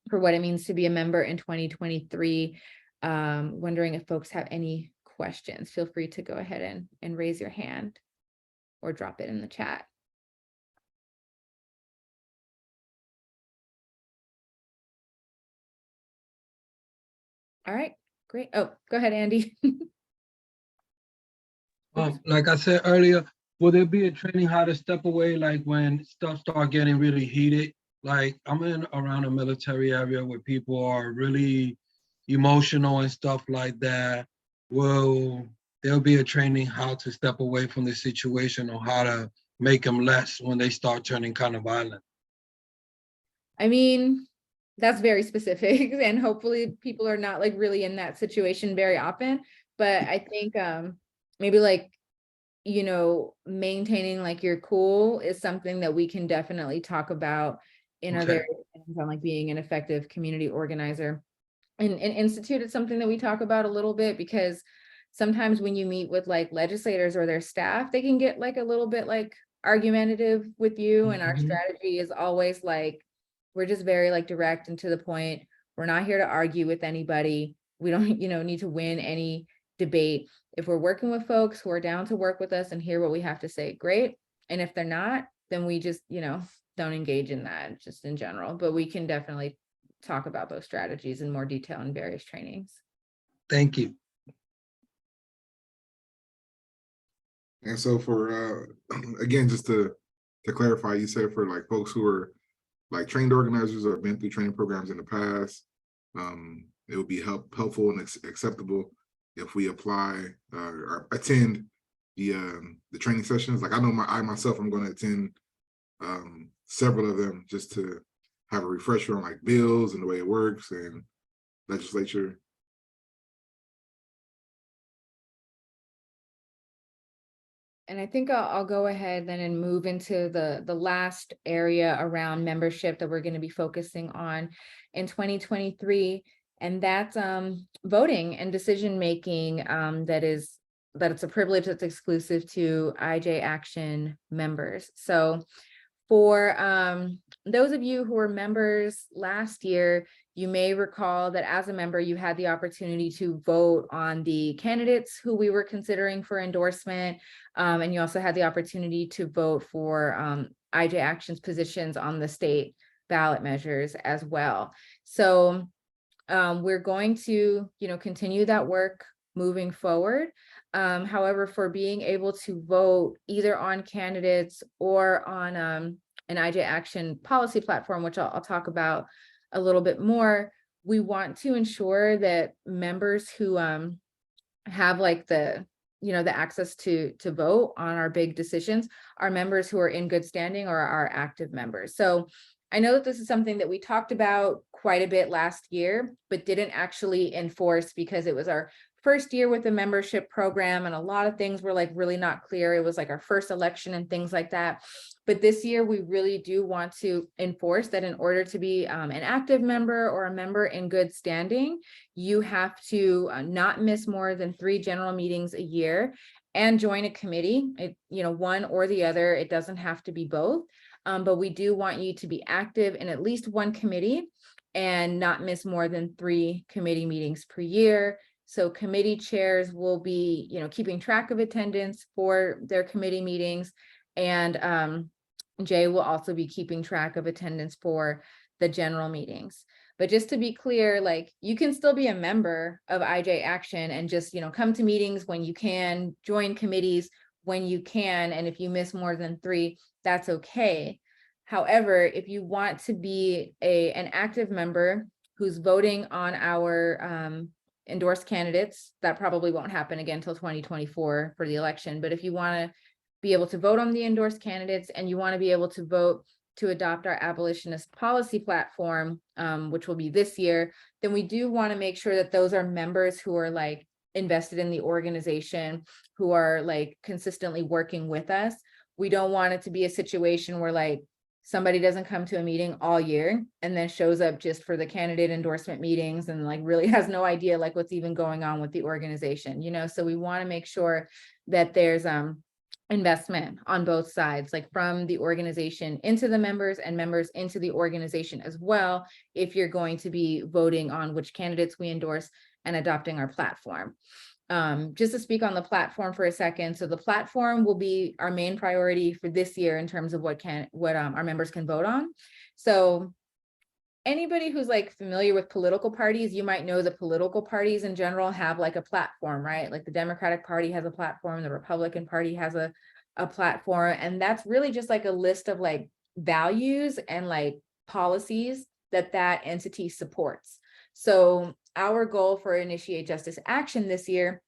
for what it means to be a member in 2023, wondering if folks have any questions. Feel free to go ahead and raise your hand or drop it in the chat. All right, great. Oh, go ahead, Andy. Like I said earlier, will there be a training how to step away, like when stuff start getting really heated? Like I'm in around a military area where people are really emotional and stuff like that. Will there be a training how to step away from the situation, or how to make them less when they start turning kind of violent? I mean, that's very specific, and hopefully people are not like really in that situation very often. But I think maybe like, you know, maintaining like your cool is something that we can definitely talk about in our Okay. various things on like being an effective community organizer. And Institute is something that we talk about a little bit, because sometimes when you meet with like legislators or their staff, they can get like a little bit like argumentative with you. And our Mhm. strategy is always like, we're just very like direct and to the point. We're not here to argue with anybody. We don't, you know, need to win any debate. If we're working with folks who are down to work with us and hear what we have to say, great. And if they're not, then we just, you know, don't engage in that just in general. But we can definitely talk about those strategies in more detail in various trainings. Thank you. And so for, again, just to clarify, you said for like folks who are like trained organizers or been through training programs in the past, it would be helpful and acceptable if we apply or attend the training sessions. Like I know I myself, I'm going to attend several of them just to have a refresher on like bills and the way it works and legislature. And I think I'll go ahead then and move into the last area around membership that we're going to be focusing on in 2023. And that's voting and decision-making that it's a privilege that's exclusive to IJ Action members. So for those of you who were members last year, you may recall that as a member, you had the opportunity to vote on the candidates who we were considering for endorsement. And you also had the opportunity to vote for IJ Action's positions on the state ballot measures as well. So we're going to, continue that work moving forward. However, for being able to vote either on candidates or on an IJ Action policy platform, which I'll talk about a little bit more, we want to ensure that members who have like the access to vote on our big decisions are members who are in good standing or are active members. So I know that this is something that we talked about quite a bit last year, but didn't actually enforce because it was our first year with the membership program and a lot of things were like really not clear. It was like our first election and things like that. But this year we really do want to enforce that in order to be an active member or a member in good standing, you have to not miss more than 3 general meetings a year and join a committee, one or the other. It doesn't have to be both. But we do want you to be active in at least one committee and not miss more than 3 committee meetings per year. So committee chairs will be, keeping track of attendance for their committee meetings. And Jay will also be keeping track of attendance for the general meetings. But just to be clear, like you can still be a member of IJ Action and just, come to meetings when you can, join committees when you can. And if you miss more than 3, that's okay. However, if you want to be an active member who's voting on our endorsed candidates, that probably won't happen again until 2024 for the election. But if you want to be able to vote on the endorsed candidates and you want to be able to vote to adopt our abolitionist policy platform, which will be this year, then we do want to make sure that those are members who are like invested in the organization, who are like consistently working with us. We don't want it to be a situation where like somebody doesn't come to a meeting all year and then shows up just for the candidate endorsement meetings and like really has no idea like what's even going on with the organization, so we want to make sure that there's investment on both sides, like from the organization into the members and members into the organization as well, if you're going to be voting on which candidates we endorse and adopting our platform. Just to speak on the platform for a second. So the platform will be our main priority for this year in terms of what our members can vote on. So anybody who's like familiar with political parties, you might know the political parties in general have like a platform, right? Like the Democratic Party has a platform, the Republican Party has a platform, and that's really just like a list of like values and like policies that entity supports. So our goal for Initiate Justice Action this year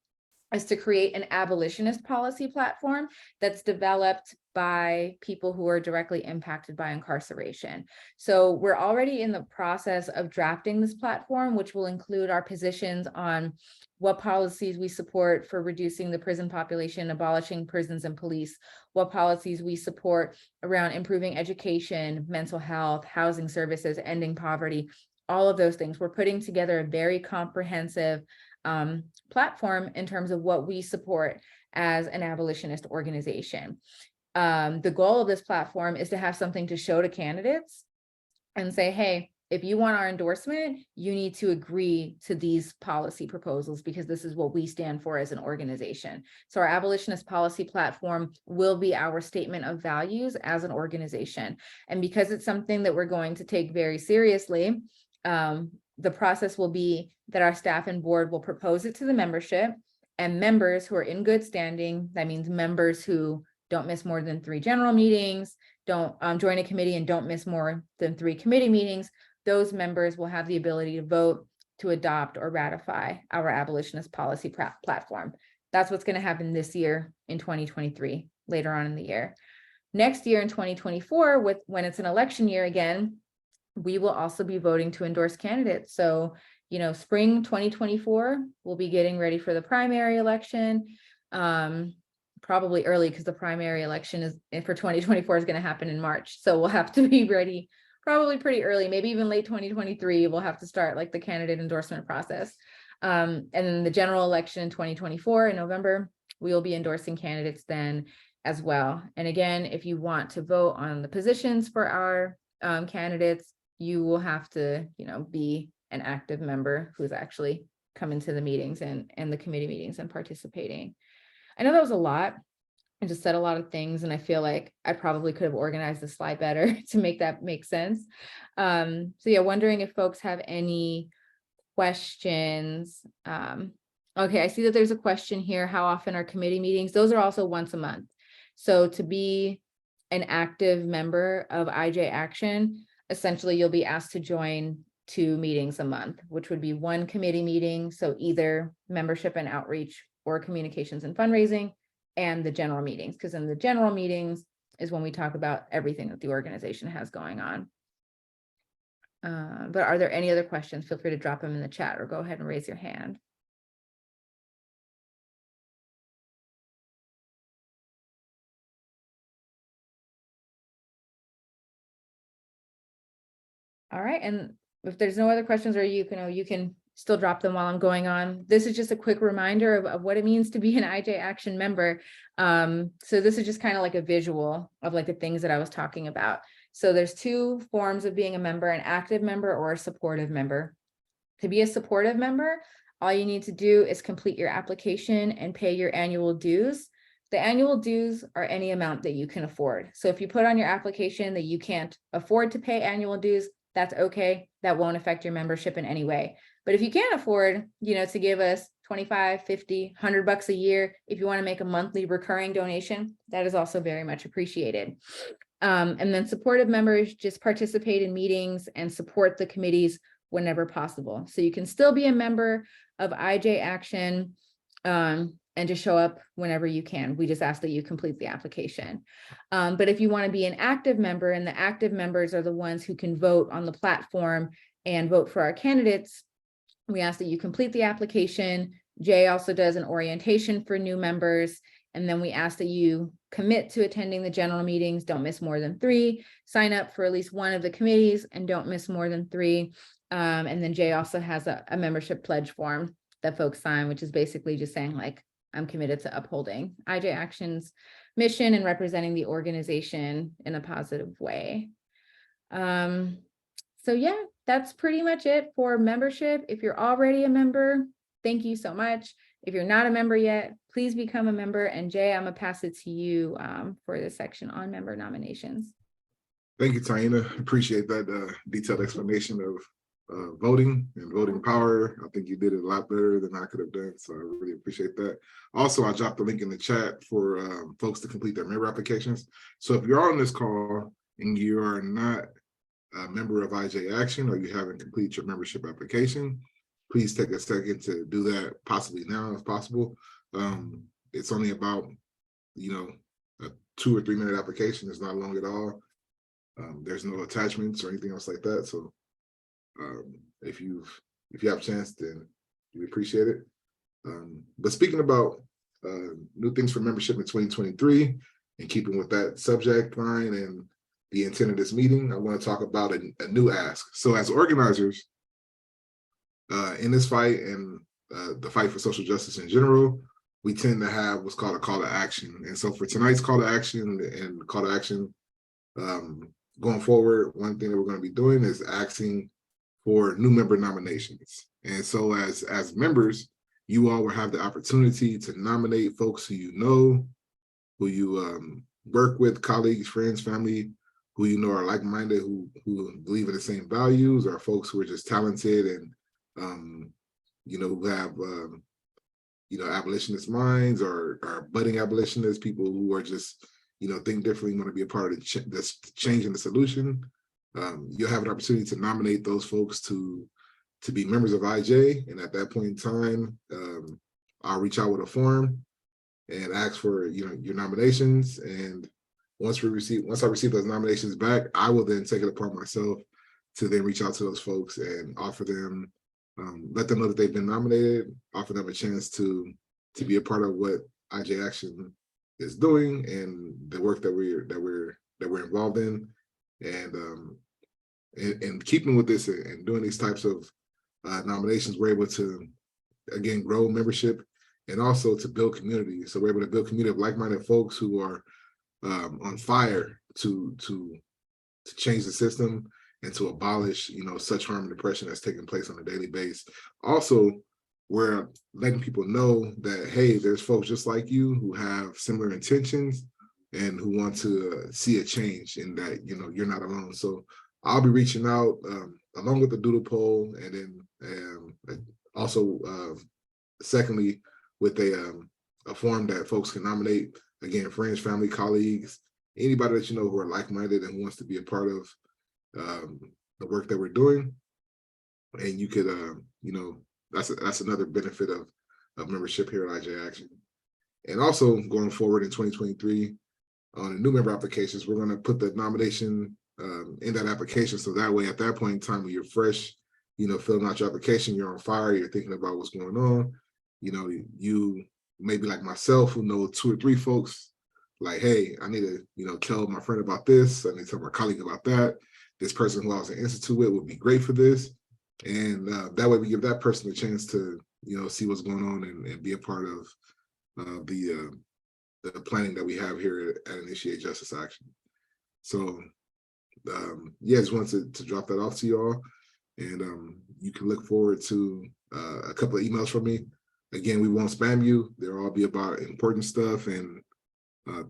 is to create an abolitionist policy platform that's developed by people who are directly impacted by incarceration. So we're already in the process of drafting this platform, which will include our positions on what policies we support for reducing the prison population, abolishing prisons and police, what policies we support around improving education, mental health, housing services, ending poverty, all of those things. We're putting together a very comprehensive platform in terms of what we support as an abolitionist organization. The goal of this platform is to have something to show to candidates and say, hey, if you want our endorsement, you need to agree to these policy proposals because this is what we stand for as an organization. So our abolitionist policy platform will be our statement of values as an organization. And because it's something that we're going to take very seriously, the process will be that our staff and board will propose it to the membership, and members who are in good standing, that means members who don't miss more than 3 general meetings, don't join a committee and don't miss more than 3 committee meetings, those members will have the ability to vote to adopt or ratify our abolitionist policy platform. That's what's going to happen this year in 2023, later on in the year. Next year in 2024, when it's an election year again, we will also be voting to endorse candidates. So, spring 2024, we'll be getting ready for the primary election, probably early because the primary election for 2024 is going to happen in March. So we'll have to be ready probably pretty early, maybe even late 2023, we'll have to start like the candidate endorsement process. And then the general election in 2024 in November, we will be endorsing candidates then as well. And again, if you want to vote on the positions for our candidates, you will have to, be an active member who's actually coming to the meetings and the committee meetings and participating. I know that was a lot. I just said a lot of things, and I feel like I probably could have organized the slide better to make that make sense. So yeah, wondering if folks have any questions. Okay, I see that there's a question here. How often are committee meetings? Those are also once a month. So to be an active member of IJ Action, essentially you'll be asked to join 2 meetings a month, which would be 1 committee meeting. So either membership and outreach or communications and fundraising, and the general meetings, because in the general meetings is when we talk about everything that the organization has going on. But are there any other questions? Feel free to drop them in the chat or go ahead and raise your hand. All right, and if there's no other questions, or you can still drop them while I'm going on. This is just a quick reminder of what it means to be an IJ Action member. So this is just kind of like a visual of like the things that I was talking about. So there's 2 forms of being a member: an active member or a supportive member. To be a supportive member, all you need to do is complete your application and pay your annual dues. The annual dues are any amount that you can afford. So if you put on your application that you can't afford to pay annual dues, that's okay. That won't affect your membership in any way. But if you can't afford, to give us 25, 50, $100 a year, if you want to make a monthly recurring donation, that is also very much appreciated. And then supportive members just participate in meetings and support the committees whenever possible. So you can still be a member of IJ Action and just show up whenever you can. We just ask that you complete the application. But if you want to be an active member, and the active members are the ones who can vote on the platform and vote for our candidates, we ask that you complete the application. Jay also does an orientation for new members. And then we ask that you commit to attending the general meetings. Don't miss more than 3. Sign up for at least 1 of the committees and don't miss more than 3. And then Jay also has a membership pledge form that folks sign, which is basically just saying like, I'm committed to upholding IJ Action's mission and representing the organization in a positive way. So yeah, that's pretty much it for membership. If you're already a member, thank you so much. If you're not a member yet, please become a member. And Jay, I'm gonna pass it to you for this section on member nominations. Thank you, Taina. Appreciate that detailed explanation of voting and voting power. I think you did it a lot better than I could have done, so I really appreciate that. Also, I dropped the link in the chat for folks to complete their member applications. So if you're on this call and you are not a member of IJ Action, or you haven't completed your membership application, please take a second to do that, possibly now if possible. It's only about, a 2 or 3 minute application. It's not long at all. There's no attachments or anything else like that. So if you have a chance, then we appreciate it. But speaking about new things for membership in 2023, and keeping with that subject line and the intent of this meeting, I want to talk about a new ask. So as organizers in this fight and the fight for social justice in general, we tend to have what's called a call to action. And so for tonight's call to action and call to action going forward, one thing that we're going to be doing is asking for new member nominations. And so as members, you all will have the opportunity to nominate folks who you know, who you work with, colleagues, friends, family, who you know are like-minded, who believe in the same values, or folks who are just talented and who have abolitionist minds, or budding abolitionists, people who are just think differently, want to be a part of the change and the solution. You'll have an opportunity to nominate those folks to be members of IJ, and at that point in time, I'll reach out with a form and ask for your nominations. And once I receive those nominations back, I will then take it upon myself to then reach out to those folks and offer them, let them know that they've been nominated, offer them a chance to be a part of what IJ Action is doing and the work that we're involved in. And in keeping with this and doing these types of nominations, we're able to, again, grow membership and also to build community. So we're able to build community of like-minded folks who are on fire to change the system and to abolish, such harm and oppression that's taking place on a daily basis. Also, we're letting people know that, hey, there's folks just like you who have similar intentions and who want to see a change, and that, you're not alone. So I'll be reaching out along with the doodle poll, and then also, secondly, with a form that folks can nominate, again, friends, family, colleagues, anybody that who are like-minded and who wants to be a part of the work that we're doing. And you could, that's another benefit of membership here at IJ Action. And also going forward in 2023, on the new member applications, we're going to put the nomination in that application. So that way, at that point in time, when you're fresh, filling out your application, you're on fire, you're thinking about what's going on. You maybe like myself, who know 2 or 3 folks, like, hey, I need to, tell my friend about this. I need to tell my colleague about that. This person who I was in institute with would be great for this. And that way we give that person a chance to, see what's going on and be a part of the planning that we have here at Initiate Justice Action. So yeah, just wanted to drop that off to you all. And you can look forward to a couple of emails from me. Again, we won't spam you. They'll all be about important stuff and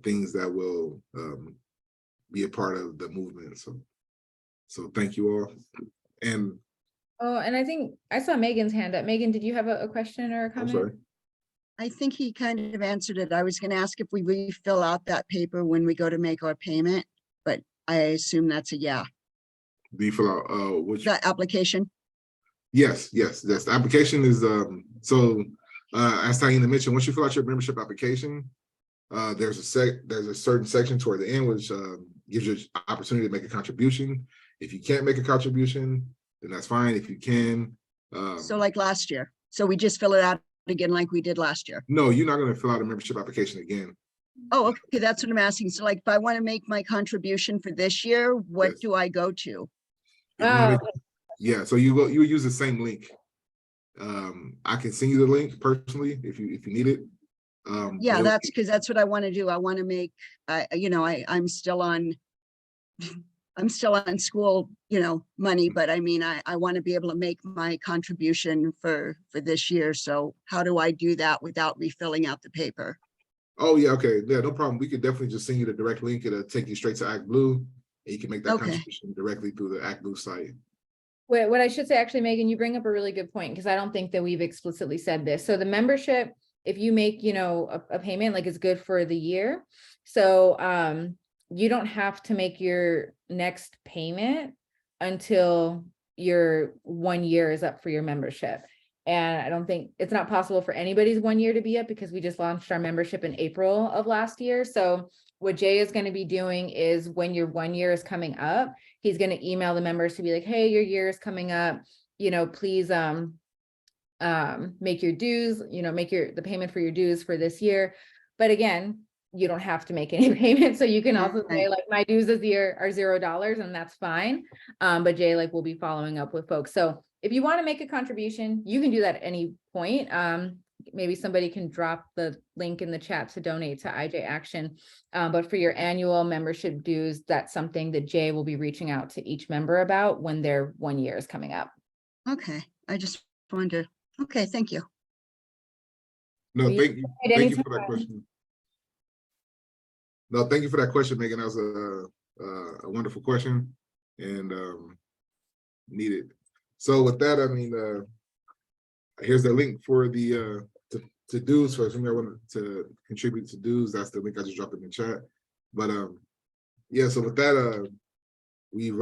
things that will be a part of the movement. So thank you all. And Oh, and I think I saw Megan's hand up. Megan, did you have a question or a I'm comment? sorry. I think he kind of answered it. I was going to ask if we refill out that paper when we go to make our payment, but I assume that's a yeah. Do you fill out which? The application. Yes. The application is so as Taina mentioned, once you fill out your membership application, there's a certain section toward the end which gives you an opportunity to make a contribution. If you can't make a contribution, then that's fine. If you can, So like last year. So we just fill it out again like we did last year. no, you're not going to fill out a membership application again. Oh, okay, that's what I'm asking. So like if I want to make my contribution for this year, what Yes. do I go to? If you wanna make- yeah, so you use the same link. I can send you the link personally if you need it. Yeah, but that's because that's what I want to do. I want to make, I'm still on, I'm still on school, money, but I mean, I want to be able to make my contribution for this year. So how do I do that without refilling out the paper? Oh yeah, okay, yeah, no problem. We could definitely just send you the direct link. It'll take you straight to ActBlue, and you can make that Okay. contribution directly through the ActBlue site. What I should say, actually, Megan, you bring up a really good point, because I don't think that we've explicitly said this. So the membership, if you make, a payment, like, it's good for the year. So you don't have to make your next payment until your 1 year is up for your membership. And I don't think it's not possible for anybody's 1 year to be up, because we just launched our membership in April of last year. So what Jay is going to be doing is, when your 1 year is coming up, he's going to email the members to be like, hey, your year is coming up, please make your dues, make the payment for your dues for this year. But again, you don't have to make any payment. So you can also say, like, my dues this year are $0, and that's fine. But Jay, will be following up with folks. So if you want to make a contribution, you can do that at any point. Maybe somebody can drop the link in the chat to donate to IJ Action. But for your annual membership dues, that's something that Jay will be reaching out to each member about when their 1 year is coming up. Okay, I just wanted to, okay, thank you. No, You thank you. at Thank any you for that time. question. No, thank you for that question, Megan. That was a wonderful question and needed. So with that, I mean, here's the link for the to dues. So if somebody wanted to contribute to dues, that's the link I just dropped in the chat. But yeah, so with that, we've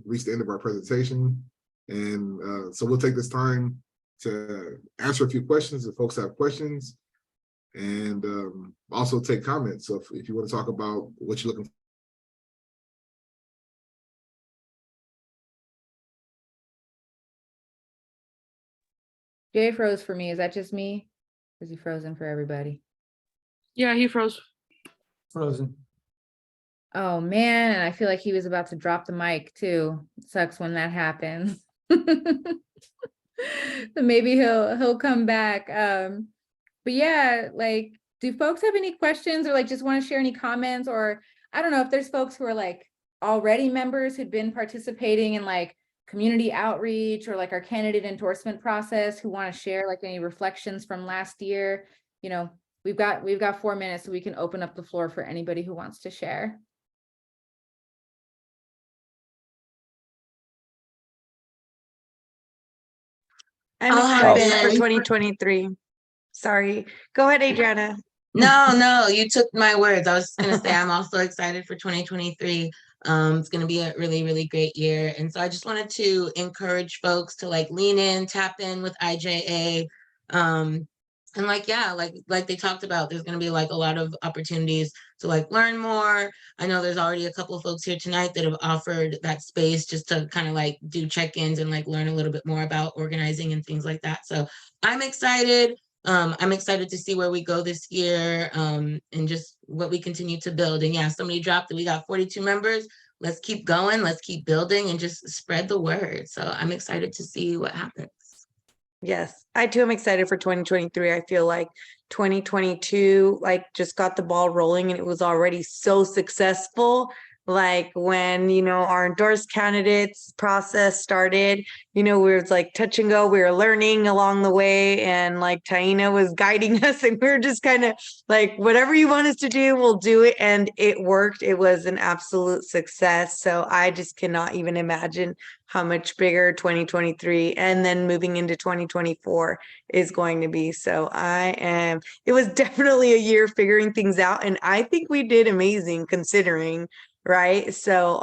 reached the end of our presentation. And so we'll take this time to answer a few questions if folks have questions, and also take comments. So if you want to talk about what you're looking for. Jay froze for me. Is that just me? Is he frozen for everybody? Yeah, he froze. Frozen. Oh man, and I feel like he was about to drop the mic too. Sucks when that happens. So maybe he'll come back. But yeah, like, do folks have any questions or like just want to share any comments? Or I don't know if there's folks who are like already members who've been participating in like community outreach or like our candidate endorsement process who want to share like any reflections from last year. You know, we've got 4 minutes, so we can open up the floor for anybody who wants to share. I'm excited for 2023. Sorry. Go ahead, Adriana. No, you took my words. I was just gonna say I'm also excited for 2023. It's gonna be a really, really great year. And so I just wanted to encourage folks to like lean in, tap in with IJA. And like, yeah, like they talked about, there's gonna be like a lot of opportunities to like learn more. I know there's already a couple of folks here tonight that have offered that space just to kind of like do check-ins and like learn a little bit more about organizing and things like that. So I'm excited. I'm excited to see where we go this year, and just what we continue to build. And yeah, somebody dropped that we got 42 members. Let's keep going, let's keep building and just spread the word. So I'm excited to see what happens. Yes, I too am excited for 2023. I feel like 2022 like just got the ball rolling and it was already so successful. Like when, our endorsed candidates process started, we were like touch and go, we were learning along the way, and like Taina was guiding us, and we were just kind of like, whatever you want us to do, we'll do it. And it worked. It was an absolute success. So I just cannot even imagine how much bigger 2023 and then moving into 2024 is going to be. So it was definitely a year figuring things out, and I think we did amazing considering. Right. So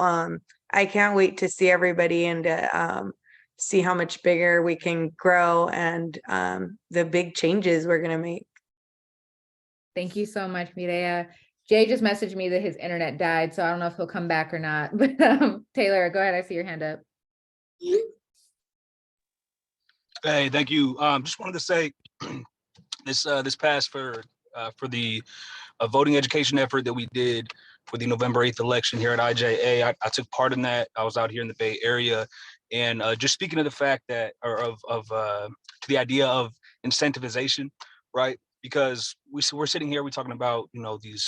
I can't wait to see everybody and see how much bigger we can grow and the big changes we're going to make. Thank you so much, Mireya. Jay just messaged me that his internet died, so I don't know if he'll come back or not. But Taylor, go ahead. I see your hand up. Hey, thank you. Just wanted to say this passed for the voting education effort that we did for the November 8th election here at IJA. I took part in that. I was out here in the Bay Area, and just speaking of the fact that, to the idea of incentivization, right? Because we're sitting here, we're talking about, these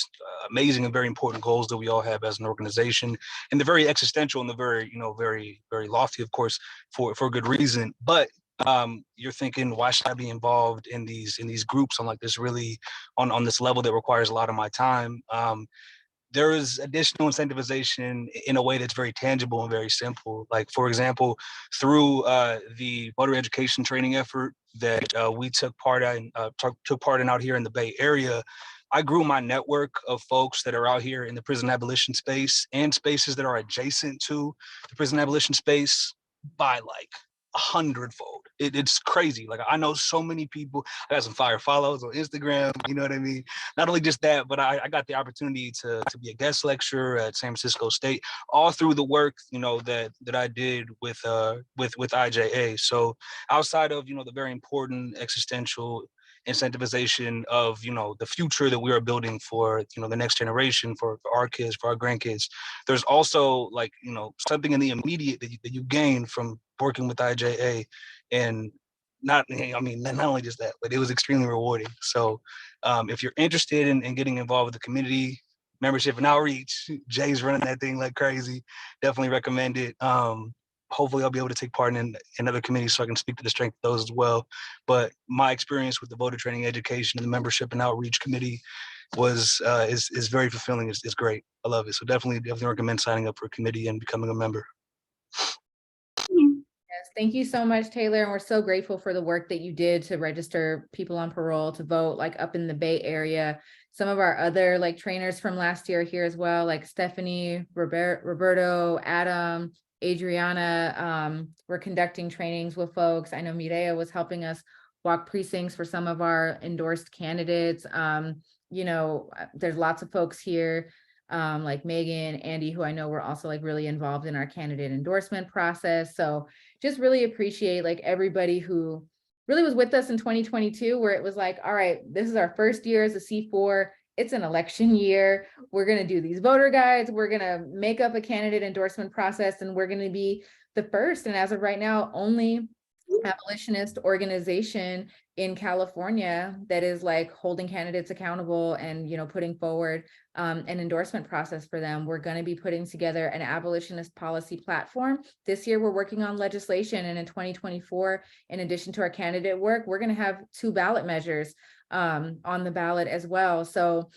amazing and very important goals that we all have as an organization, and they're very existential and they're very, very, very lofty, of course, for good reason. But you're thinking, why should I be involved in these groups on like this really on this level that requires a lot of my time? There is additional incentivization in a way that's very tangible and very simple. Like, for example, through the voter education training effort that we took part in out here in the Bay Area, I grew my network of folks that are out here in the prison abolition space and spaces that are adjacent to the prison abolition space by like 100-fold. It's crazy. Like, I know so many people. I got some fire follows on Instagram, you know what I mean? Not only just that, but I got the opportunity to be a guest lecturer at San Francisco State, all through the work, that I did with IJA. So outside of, the very important existential incentivization of, the future that we are building for, the next generation, for our kids, for our grandkids, there's also like, something in the immediate that you gain from working with IJA. And not only just that, but it was extremely rewarding. So if you're interested in getting involved with the community membership and outreach, Jay's running that thing like crazy. Definitely recommend it. Hopefully I'll be able to take part in other committees so I can speak to the strength of those as well. But my experience with the voter training education and the membership and outreach committee is very fulfilling. It's great. I love it. So definitely recommend signing up for a committee and becoming a member. Yes, thank you so much, Taylor. And we're so grateful for the work that you did to register people on parole to vote, like up in the Bay Area. Some of our other like trainers from last year here as well, like Stephanie, Roberto, Adam, Adriana, were conducting trainings with folks. I know Mireya was helping us walk precincts for some of our endorsed candidates. There's lots of folks here, like Megan, Andy, who I know were also like really involved in our candidate endorsement process. So just really appreciate like everybody who really was with us in 2022, where it was like, all right, this is our first year as a C4. it's an election year. We're going to do these voter guides. We're going to make up a candidate endorsement process, and we're going to be the first, and as of right now, only abolitionist organization in California that is like holding candidates accountable and, you know, putting forward an endorsement process for them. We're going to be putting together an abolitionist policy platform. This year, we're working on legislation, and in 2024, in addition to our candidate work, we're going to have 2 ballot measures on the ballot as well. So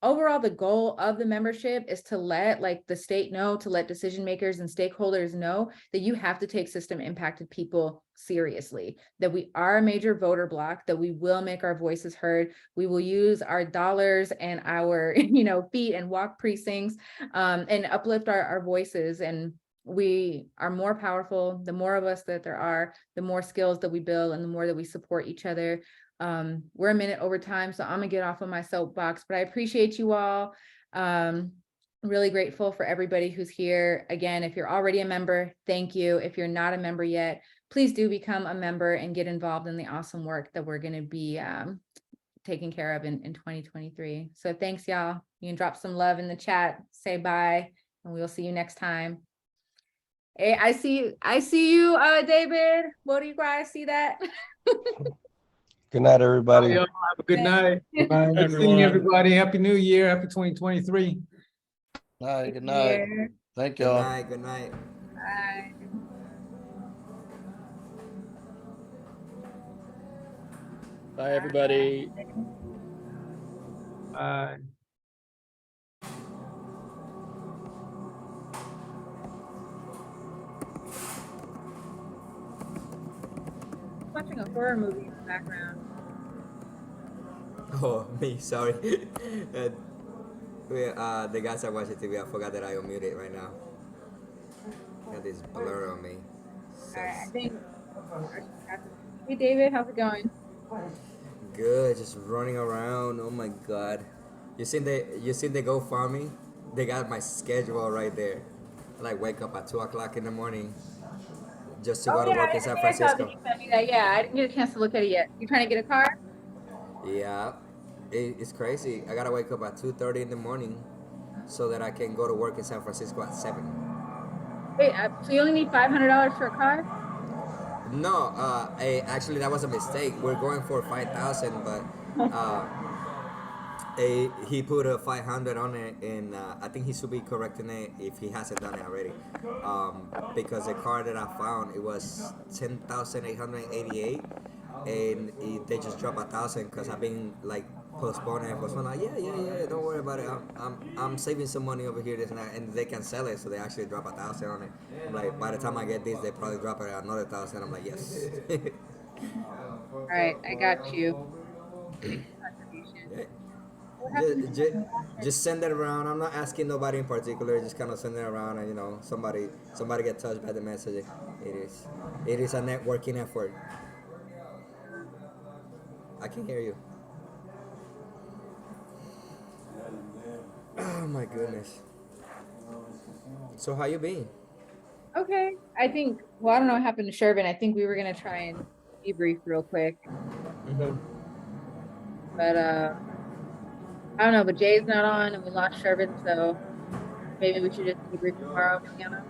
overall, the goal of the membership is to let like the state know, to let decision makers and stakeholders know that you have to take system impacted people seriously, that we are a major voter bloc, that we will make our voices heard. We will use our dollars and our, you know, feet and walk precincts and uplift our voices. And we are more powerful. The more of us that there are, the more skills that we build and the more that we support each other. We're a minute over time, so I'm gonna get off of my soapbox, but I appreciate you all. Really grateful for everybody who's here. Again, if you're already a member, thank you. If you're not a member yet, please do become a member and get involved in the awesome work that we're gonna be taking care of in 2023. So thanks, y'all. You can drop some love in the chat, say bye, and we'll see you next time. Hey, I see you, David. What do you guys see that? Good night, everybody. Y'all have a good night. Good night, Good seeing everyone. everybody. Happy New Year. Happy 2023. Night, good night. Yeah. Thank Good y'all. night, good night. Bye. Bye, everybody. Watching a horror movie in the background. Oh, me, sorry. The guys are watching TV, I forgot that I unmuted right now. Got this blur on me. All right, I think. Hey, David, how's it going? Good, just running around. Oh my god. You seen the GoFundMe? They got my schedule right there. I like wake up at 2 o'clock in the morning just to go to work in San I saw that Francisco. you sent me that. Yeah, I didn't get a chance to look at it yet. You trying to get a car? Yeah, it's crazy. I gotta wake up at 2:30 in the morning so that I can go to work in San Francisco at 7. Wait, so you only need $500 for a car? No, actually that was a mistake. We're going for 5,000, but he put a 500 on it, and I think he should be correcting it if he hasn't done it already. Because the car that I found, it was 10,888, and they just dropped 1,000 because I've been like postponing. Like, yeah, don't worry about it. I'm saving some money over here, this and that, and they can sell it, so they actually drop 1,000 on it. I'm like, by the time I get this, they probably drop it another 1,000. I'm like, yes. All right, I got you. Just send it around. I'm not asking nobody in particular. Just kind of send it around, and somebody get touched by the message. It is a networking effort. I can hear you. Oh my goodness. So how you been? Okay, I think. Well, I don't know what happened to Shervin. I think we were gonna try and debrief real quick, but I don't know. But Jay's not on, and we lost Shervin, so maybe we should just debrief tomorrow, Mariano.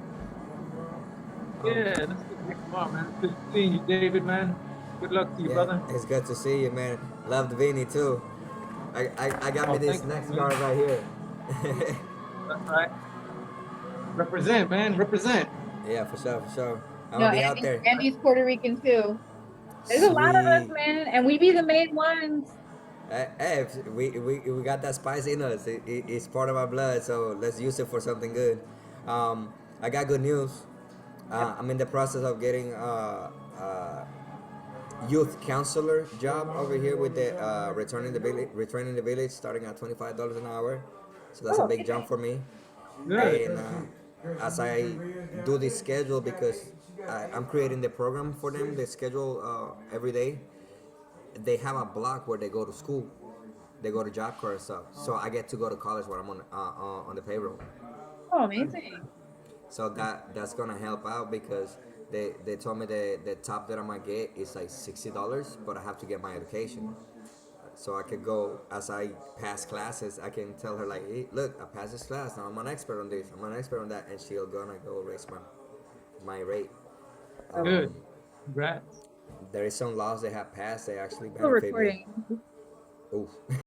Yeah, let's get tomorrow, man. Good seeing you, David, man. Good luck to you, brother. It's good to see you, man. Loved Vinny too. I got me this next card right here. That's right. Represent, man. Represent. Yeah, for sure. I'm No, gonna be out there. Andy's Puerto Rican too. There's a lot of us, man, and we be the main ones. Hey, we got that spice in us. It's part of our blood, so let's use it for something good. I got good news. I'm in the process of getting youth counselor job over here with the returning the village, starting at $25 an hour. So that's a big jump for me. And as I do this schedule, because I'm creating the program for them, the schedule every day. They have a block where they go to school, they go to job corps and stuff. So I get to go to college when I'm on the payroll. Oh, amazing. So that's gonna help out because they told me the top that I might get is like $60, but I have to get my education. So I could go as I pass classes, I can tell her like, hey, look, I passed this class. Now I'm an expert on this. I'm an expert on that, and she'll gonna go raise my rate. Good. Congrats. There is some laws they have passed. They actually Still benefit me. recording. Oof.